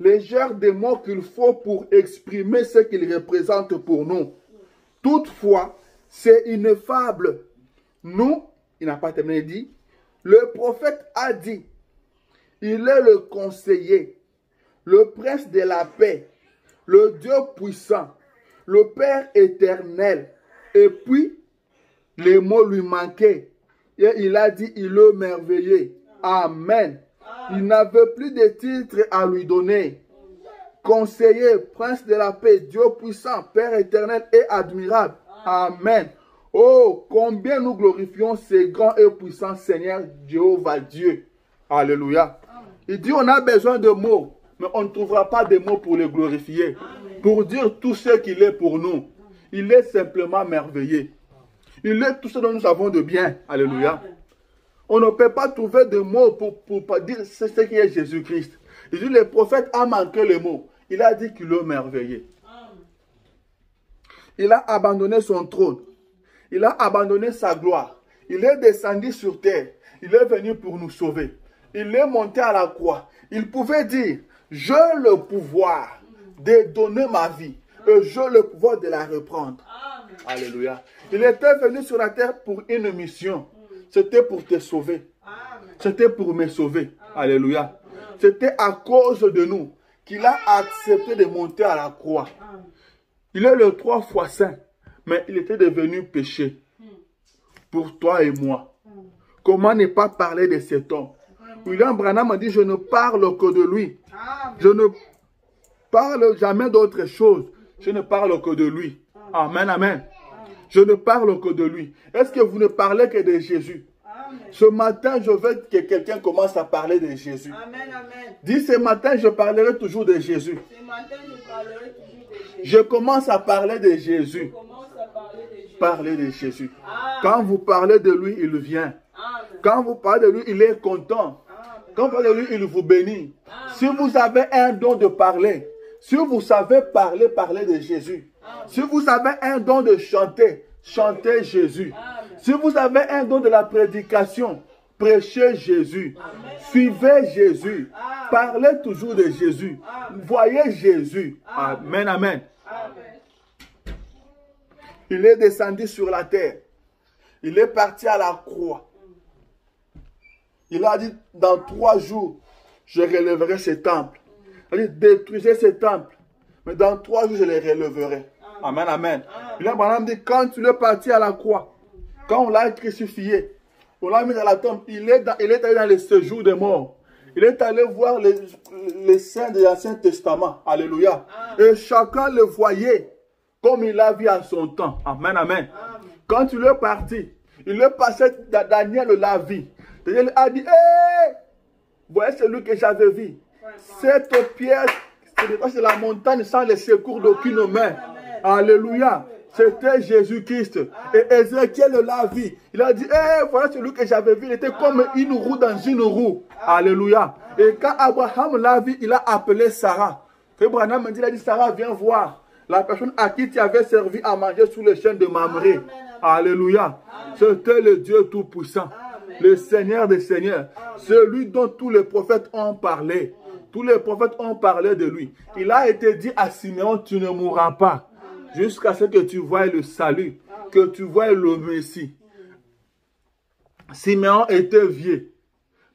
les genres de mots qu'il faut pour exprimer ce qu'il représente pour nous. Toutefois, c'est ineffable. Nous, il n'a pas terminé, dit, le prophète a dit, il est le conseiller, le prince de la paix, le Dieu puissant, le Père éternel. Et puis, les mots lui manquaient. Et il a dit, il est merveilleux. Amen. Il n'avait plus de titre à lui donner. Conseiller, prince de la paix, Dieu puissant, Père éternel et admirable. Amen. Oh, combien nous glorifions ce grand et puissant Seigneur Jéhovah Dieu. Alléluia. Il dit, on a besoin de mots, mais on ne trouvera pas de mots pour le glorifier. Pour dire tout ce qu'il est pour nous. Il est simplement merveilleux. Il est tout ce dont nous avons de bien. Alléluia. On ne peut pas trouver de mots pour dire ce qui est Jésus-Christ. Il dit, le prophète a manqué le mot. Il a dit qu'il est merveilleux. Il a abandonné son trône. Il a abandonné sa gloire. Il est descendu sur terre. Il est venu pour nous sauver. Il est monté à la croix. Il pouvait dire, j'ai le pouvoir de donner ma vie. Et j'ai le pouvoir de la reprendre. Amen. Alléluia. Il était venu sur la terre pour une mission. C'était pour te sauver. C'était pour me sauver. Amen. Alléluia. C'était à cause de nous qu'il a accepté de monter à la croix. Amen. Il est le 3 fois saint. Mais il était devenu péché. Pour toi et moi. Comment ne pas parler de cet homme? William Branham a dit, je ne parle que de lui. Je ne parle jamais d'autre chose. Je ne parle que de lui. Amen, amen. Je ne parle que de lui. Est-ce que vous ne parlez que de Jésus? Ce matin, je veux que quelqu'un commence à parler de Jésus. Amen, amen. Dis, ce matin, je parlerai toujours de Jésus. Ce matin, je parlerai toujours de Jésus. Je commence à parler de Jésus. parlez de Jésus. Quand vous parlez de lui, il vient. Quand vous parlez de lui, il est content. Quand vous parlez de lui, il vous bénit. Si vous avez un don de parler, si vous savez parler, parlez de Jésus. Si vous avez un don de chanter, chantez Jésus. Si vous avez un don de la prédication, prêchez Jésus. Suivez Jésus. Parlez toujours de Jésus. Voyez Jésus. Amen, amen. Il est descendu sur la terre. Il est parti à la croix. Il a dit, dans 3 jours, je relèverai ce temple. Il a dit, détruisez ce temple. Mais dans 3 jours, je les relèverai. Amen, amen. Il a dit, quand il est parti à la croix, quand on l'a crucifié, on l'a mis dans la tombe, il est allé dans le séjour des morts. Il est allé voir les saints de l'Ancien Testament. Alléluia. Et chacun le voyait comme il a vu en son temps. Amen, amen. Quand il est parti, il est passé, Daniel l'a vu. Daniel a dit, hé, voyez celui que j'avais vu. Cette pierre, c'est la montagne sans le secours d'aucune main. Alléluia. C'était Jésus-Christ. Et Ézéchiel l'a vu. Il a dit, hé, voilà celui que j'avais vu. Il était comme une roue dans une roue. Alléluia. Et quand Abraham l'a vu, il a appelé Sarah. Abraham me dit, il a dit, Sarah, viens voir la personne à qui tu avais servi à manger sous le chêne de Mamré. Alléluia. C'était le Dieu Tout-Puissant. Le Seigneur des Seigneurs. Celui dont tous les prophètes ont parlé. Tous les prophètes ont parlé de lui. Il a été dit à Siméon, tu ne mourras pas. Jusqu'à ce que tu voies le salut. Que tu voies le Messie. Siméon était vieux.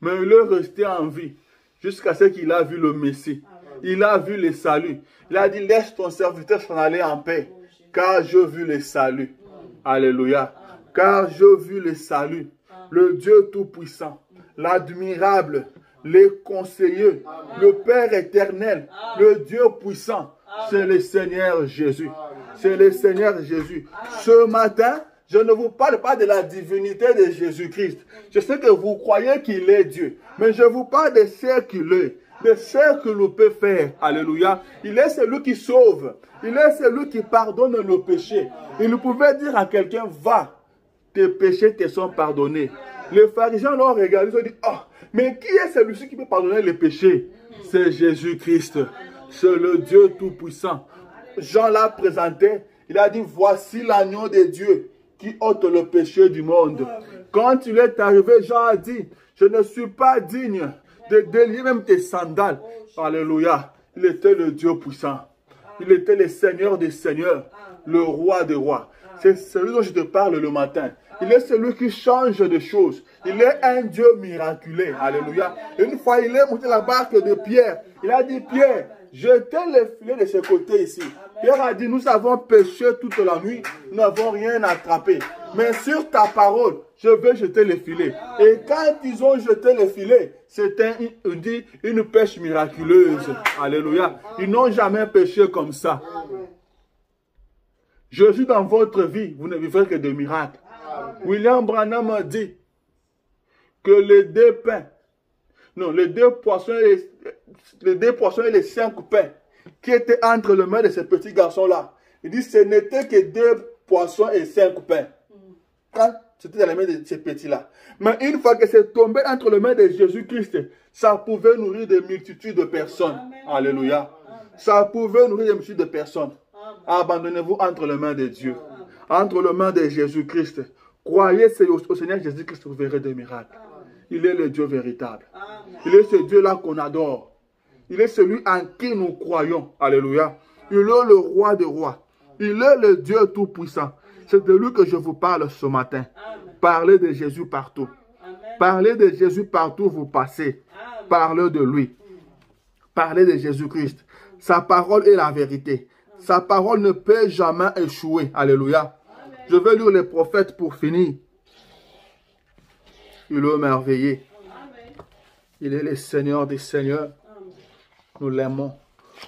Mais il est resté en vie. Jusqu'à ce qu'il a vu le Messie. Il a vu le salut. Il a dit, laisse ton serviteur s'en aller en paix. Car j'ai vu le salut. Alléluia. Car j'ai vu le salut. Le Dieu Tout-Puissant. L'admirable. Les conseillers. Le Père éternel. Le Dieu puissant. C'est le Seigneur Jésus. C'est le Seigneur Jésus. Ce matin, je ne vous parle pas de la divinité de Jésus-Christ. Je sais que vous croyez qu'il est Dieu. Mais je vous parle de ce qu'il est. De ce que nous peut faire. Alléluia. Il est celui qui sauve. Il est celui qui pardonne nos péchés. Il pouvait dire à quelqu'un, va, tes péchés te sont pardonnés. Les pharisiens l'ont regardé, ils ont dit, oh, mais qui est celui-ci qui peut pardonner les péchés? C'est Jésus-Christ. C'est le Dieu Tout-Puissant. Jean l'a présenté. Il a dit, voici l'agneau de Dieu qui ôte le péché du monde. Quand il est arrivé, Jean a dit, je ne suis pas digne de délier même tes sandales. Alléluia. Il était le Dieu puissant. Il était le Seigneur des seigneurs. Le roi des rois. C'est celui dont je te parle le matin. Il est celui qui change de choses. Il est un Dieu miraculé. Alléluia. Une fois, il est monté la barque de Pierre. Il a dit, Pierre, jetez les filets de ce côté ici. Pierre a dit, nous avons péché toute la nuit. Nous n'avons rien attrapé. Mais sur ta parole, je vais jeter les filets. Et quand ils ont jeté les filets, c'était une pêche miraculeuse. Alléluia. Ils n'ont jamais pêché comme ça. Jésus, dans votre vie, vous ne vivrez que de miracles. William Branham a dit que les 2 pains, non, les 2 poissons et les 5 pains qui étaient entre les mains de ces petits garçons-là. Il dit, ce n'était que 2 poissons et 5 pains. Quand c'était dans les mains de ces petits-là. Mais une fois que c'est tombé entre les mains de Jésus-Christ, ça pouvait nourrir des multitudes de personnes. Alléluia. Ça pouvait nourrir des multitudes de personnes. Abandonnez-vous entre les mains de Dieu. Entre les mains de Jésus-Christ. Croyez au Seigneur Jésus-Christ, vous verrez des miracles. Il est le Dieu véritable. Il est ce Dieu-là qu'on adore. Il est celui en qui nous croyons. Alléluia. Il est le roi des rois. Il est le Dieu tout-puissant. C'est de lui que je vous parle ce matin. Parlez de Jésus partout. Parlez de Jésus partout où vous passez. Parlez de lui. Parlez de Jésus-Christ. Sa parole est la vérité. Sa parole ne peut jamais échouer. Alléluia. Je vais lire les prophètes pour finir. Il est merveilleux. Il est le Seigneur des seigneurs. Nous l'aimons.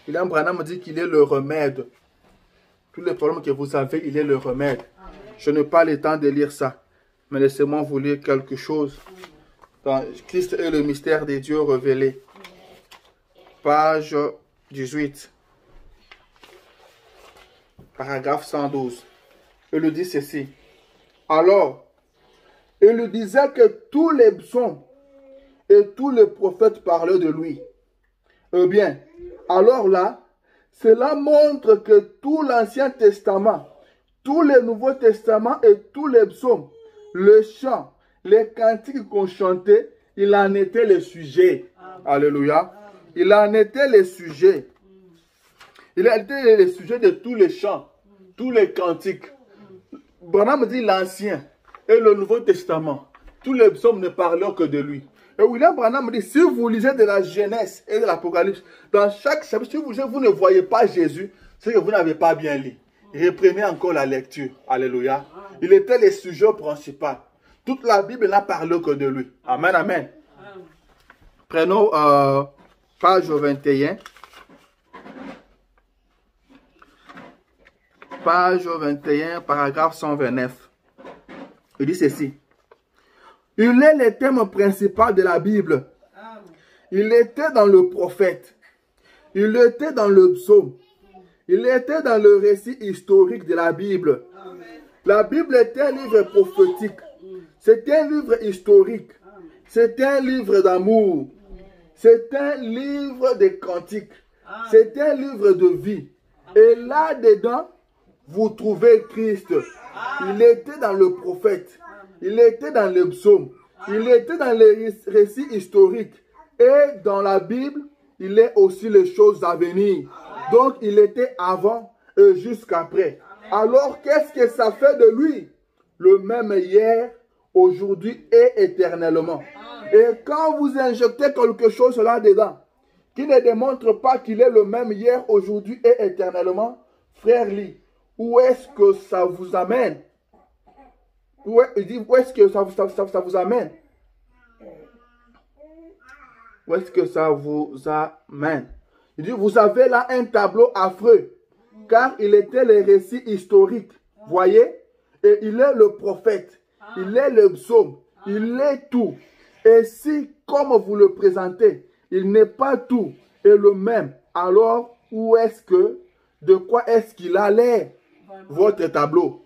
William Branham me dit qu'il est le remède. Tous les problèmes que vous avez, il est le remède. Je n'ai pas le temps de lire ça. Mais laissez-moi vous lire quelque chose. Dans Christ est le mystère des dieux révélés. Page 18. Paragraphe 112. il dit ceci. Alors, il disait que tous les psaumes et tous les prophètes parlaient de lui. Eh bien, alors là, cela montre que tout l'Ancien Testament, tous les Nouveaux Testaments et tous les psaumes, le chant, les cantiques qu'on chantait, il en était le sujet. Alléluia. Il en était le sujet. Il a été le sujet de tous les chants, tous les cantiques. Branham dit l'Ancien et le Nouveau Testament. Tous les psaumes ne parlent que de lui. Et William Branham dit, si vous lisez de la Genèse et de l'Apocalypse, dans chaque chapitre, si vous ne voyez pas Jésus, c'est que vous n'avez pas bien lu. Reprenez encore la lecture. Alléluia. Il était le sujet principal. Toute la Bible n'a parlé que de lui. Amen, amen. Prenons page 21. Page 21, paragraphe 129. Il dit ceci. Il est le thème principal de la Bible. Il était dans le prophète. Il était dans le psaume. Il était dans le récit historique de la Bible. La Bible est un livre prophétique. C'est un livre historique. C'est un livre d'amour. C'est un livre de cantiques. C'est un livre de vie. Et là-dedans, vous trouvez Christ. Il était dans le prophète. Il était dans le psaume. Il était dans les récits historiques. Et dans la Bible, il est aussi les choses à venir. Donc, il était avant et jusqu'après. Alors, qu'est-ce que ça fait de lui? Le même hier, aujourd'hui et éternellement. Et quand vous injectez quelque chose là-dedans, qui ne démontre pas qu'il est le même hier, aujourd'hui et éternellement, frère Lee, où est-ce que ça vous amène? Où est-ce que ça vous amène? Où est-ce que ça vous amène? Il dit, vous avez là un tableau affreux, car il était le récit historique, voyez? Et il est le prophète, il est le psaume, il est tout. Et si, comme vous le présentez, il n'est pas tout et le même, alors où est-ce que, de quoi est-ce qu'il a l'air, votre tableau?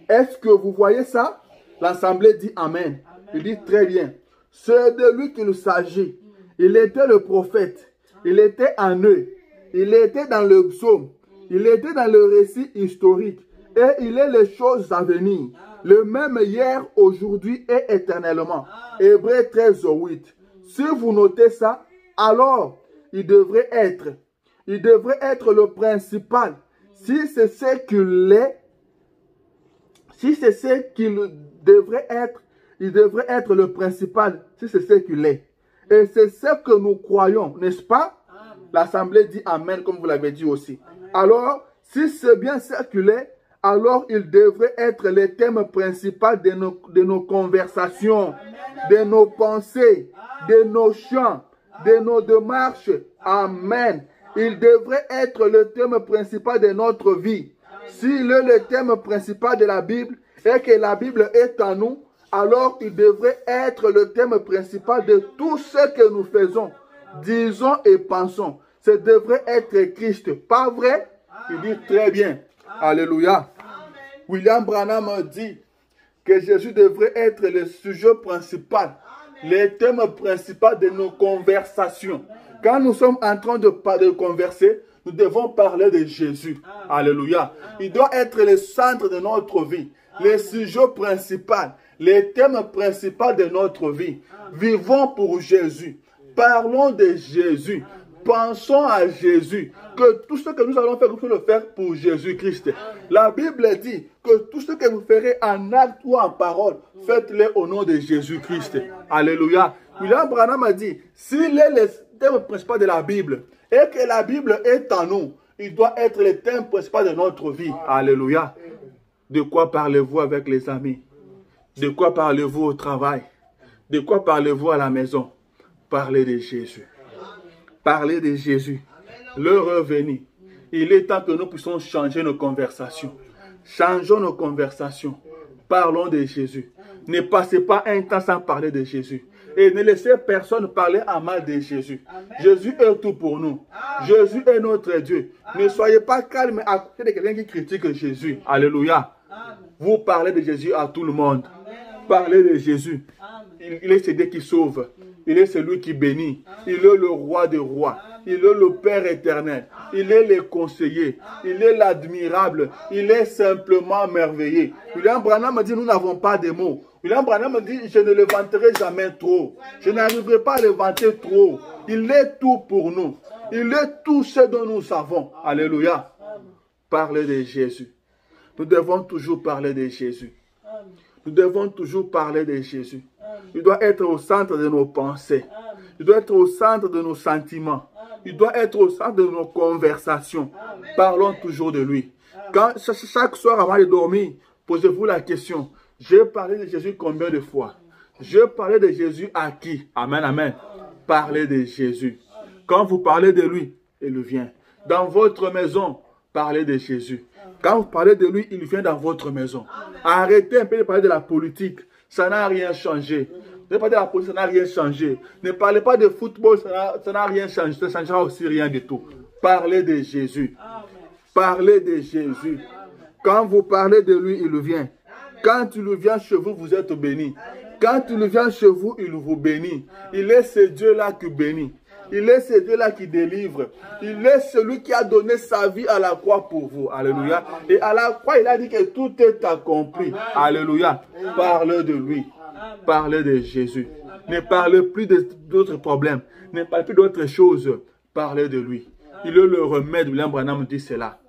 Est-ce que vous voyez ça? L'assemblée dit Amen. Il dit très bien. C'est de lui qu'il s'agit. Il était le prophète. Il était en eux. Il était dans le psaume. Il était dans le récit historique. Et il est les choses à venir. Le même hier, aujourd'hui et éternellement. Hébreux 13, 8. Si vous notez ça, alors il devrait être le principal. Si c'est ce qu'il est, si c'est ce qu'il devrait être, il devrait être le principal, si c'est ce qu'il est. Et c'est ce que nous croyons, n'est-ce pas? L'assemblée dit Amen, comme vous l'avez dit aussi. Amen. Alors, si c'est bien ce qu'il est, alors il devrait être le thème principal de nos conversations, de nos pensées, de nos chants, de nos démarches. Amen. Il devrait être le thème principal de notre vie. S'il est le thème principal de la Bible et que la Bible est en nous, alors il devrait être le thème principal de tout ce que nous faisons, disons et pensons. Ce devrait être Christ. Pas vrai? Il dit très bien. Alléluia. William Branham dit que Jésus devrait être le sujet principal, le thème principal de nos conversations. Quand nous sommes en train de converser, nous devons parler de Jésus. Alléluia. Il doit être le centre de notre vie, le sujet principal, le thème principal de notre vie. Vivons pour Jésus. Parlons de Jésus. Pensons à Jésus. Que tout ce que nous allons faire, nous allons le faire pour Jésus-Christ. La Bible dit que tout ce que vous ferez en acte ou en parole, faites-le au nom de Jésus-Christ. Alléluia. William Branham a dit, s'il est le thème principal de la Bible et que la Bible est en nous, il doit être le thème principal de notre vie. Alléluia. De quoi parlez-vous avec les amis? De quoi parlez-vous au travail? De quoi parlez-vous à la maison? Parlez de Jésus. Parlez de Jésus. Le revenu. Il est temps que nous puissions changer nos conversations. Changeons nos conversations. Parlons de Jésus. Ne passez pas un temps sans parler de Jésus. Et ne laissez personne parler à mal de Jésus. Jésus est tout pour nous. Jésus est notre Dieu. Ne soyez pas calme à côté de quelqu'un qui critique Jésus. Alléluia. Vous parlez de Jésus à tout le monde. Parlez de Jésus. Il est celui qui sauve. Il est celui qui bénit. Il est le roi des rois. Il est le Père éternel. Il est le conseiller. Il est l'admirable. Il est simplement merveilleux. William Branham me dit, nous n'avons pas de mots. William Branham me dit, je ne le vanterai jamais trop. Je n'arriverai pas à le vanter trop. Il est tout pour nous. Il est tout ce dont nous savons. Alléluia. Parlez de Jésus. Nous devons toujours parler de Jésus. Nous devons toujours parler de Jésus. Il doit être au centre de nos pensées. Il doit être au centre de nos sentiments. Il doit être au centre de nos conversations. Parlons toujours de lui. Quand, chaque soir avant de dormir, posez-vous la question. Je parlais de Jésus combien de fois? Je parlais de Jésus à qui? Amen, amen. Parlez de Jésus. Quand vous parlez de lui, il vient. Dans votre maison, parlez de Jésus. Quand vous parlez de lui, il vient dans votre maison. Arrêtez un peu de parler de la politique. Ça n'a rien changé. Ne parlez pas de la politique, ça n'a rien changé. Ne parlez pas de football, ça n'a rien changé. Ça ne changera aussi rien du tout. Parlez de Jésus. Parlez de Jésus. Quand vous parlez de lui, il vient. Quand il vient chez vous, vous êtes bénis. Quand il vient chez vous, il vous bénit. Il est ce Dieu-là qui bénit. Il est ce Dieu-là qui délivre. Il est celui qui a donné sa vie à la croix pour vous. Alléluia. Et à la croix, il a dit que tout est accompli. Alléluia. Parlez de lui. Parlez de Jésus. Ne parlez plus d'autres problèmes. Ne parlez plus d'autres choses. Parlez de lui. Il est le remède. William Branham dit cela.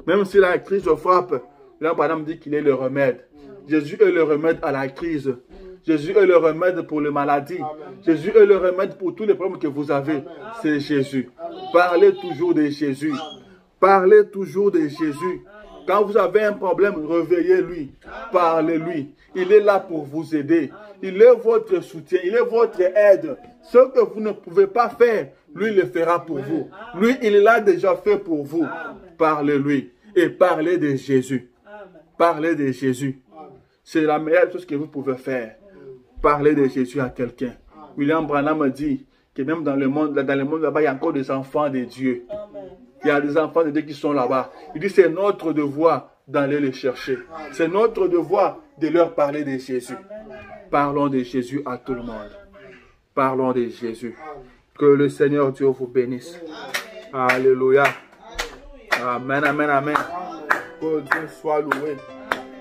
Même si la crise frappe, William Branham dit qu'il est le remède. Jésus est le remède à la crise. Jésus est le remède pour les maladies. Jésus est le remède pour tous les problèmes que vous avez. C'est Jésus. Parlez toujours de Jésus. Parlez toujours de Jésus. Quand vous avez un problème, réveillez-lui. Parlez-lui. Il est là pour vous aider. Il est votre soutien. Il est votre aide. Ce que vous ne pouvez pas faire, lui, il le fera pour vous. Lui, il l'a déjà fait pour vous. Parlez-lui. Et parlez de Jésus. Parlez de Jésus. C'est la meilleure chose que vous pouvez faire. Parler de Jésus à quelqu'un. William Branham dit que même dans le monde là-bas, il y a encore des enfants de Dieu. Il y a des enfants de Dieu qui sont là-bas. Il dit c'est notre devoir d'aller les chercher. C'est notre devoir de leur parler de Jésus. Parlons de Jésus à tout le monde. Parlons de Jésus. Que le Seigneur Dieu vous bénisse. Alléluia. Amen, amen, amen. Que Dieu soit loué.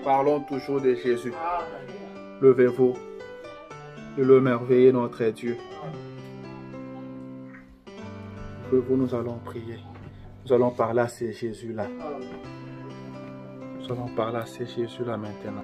Parlons toujours de Jésus. Levez-vous. Et le merveilleux notre Dieu. Levez-vous, nous allons prier. Nous allons parler à ce Jésus-là. Nous allons parler à ce Jésus-là maintenant.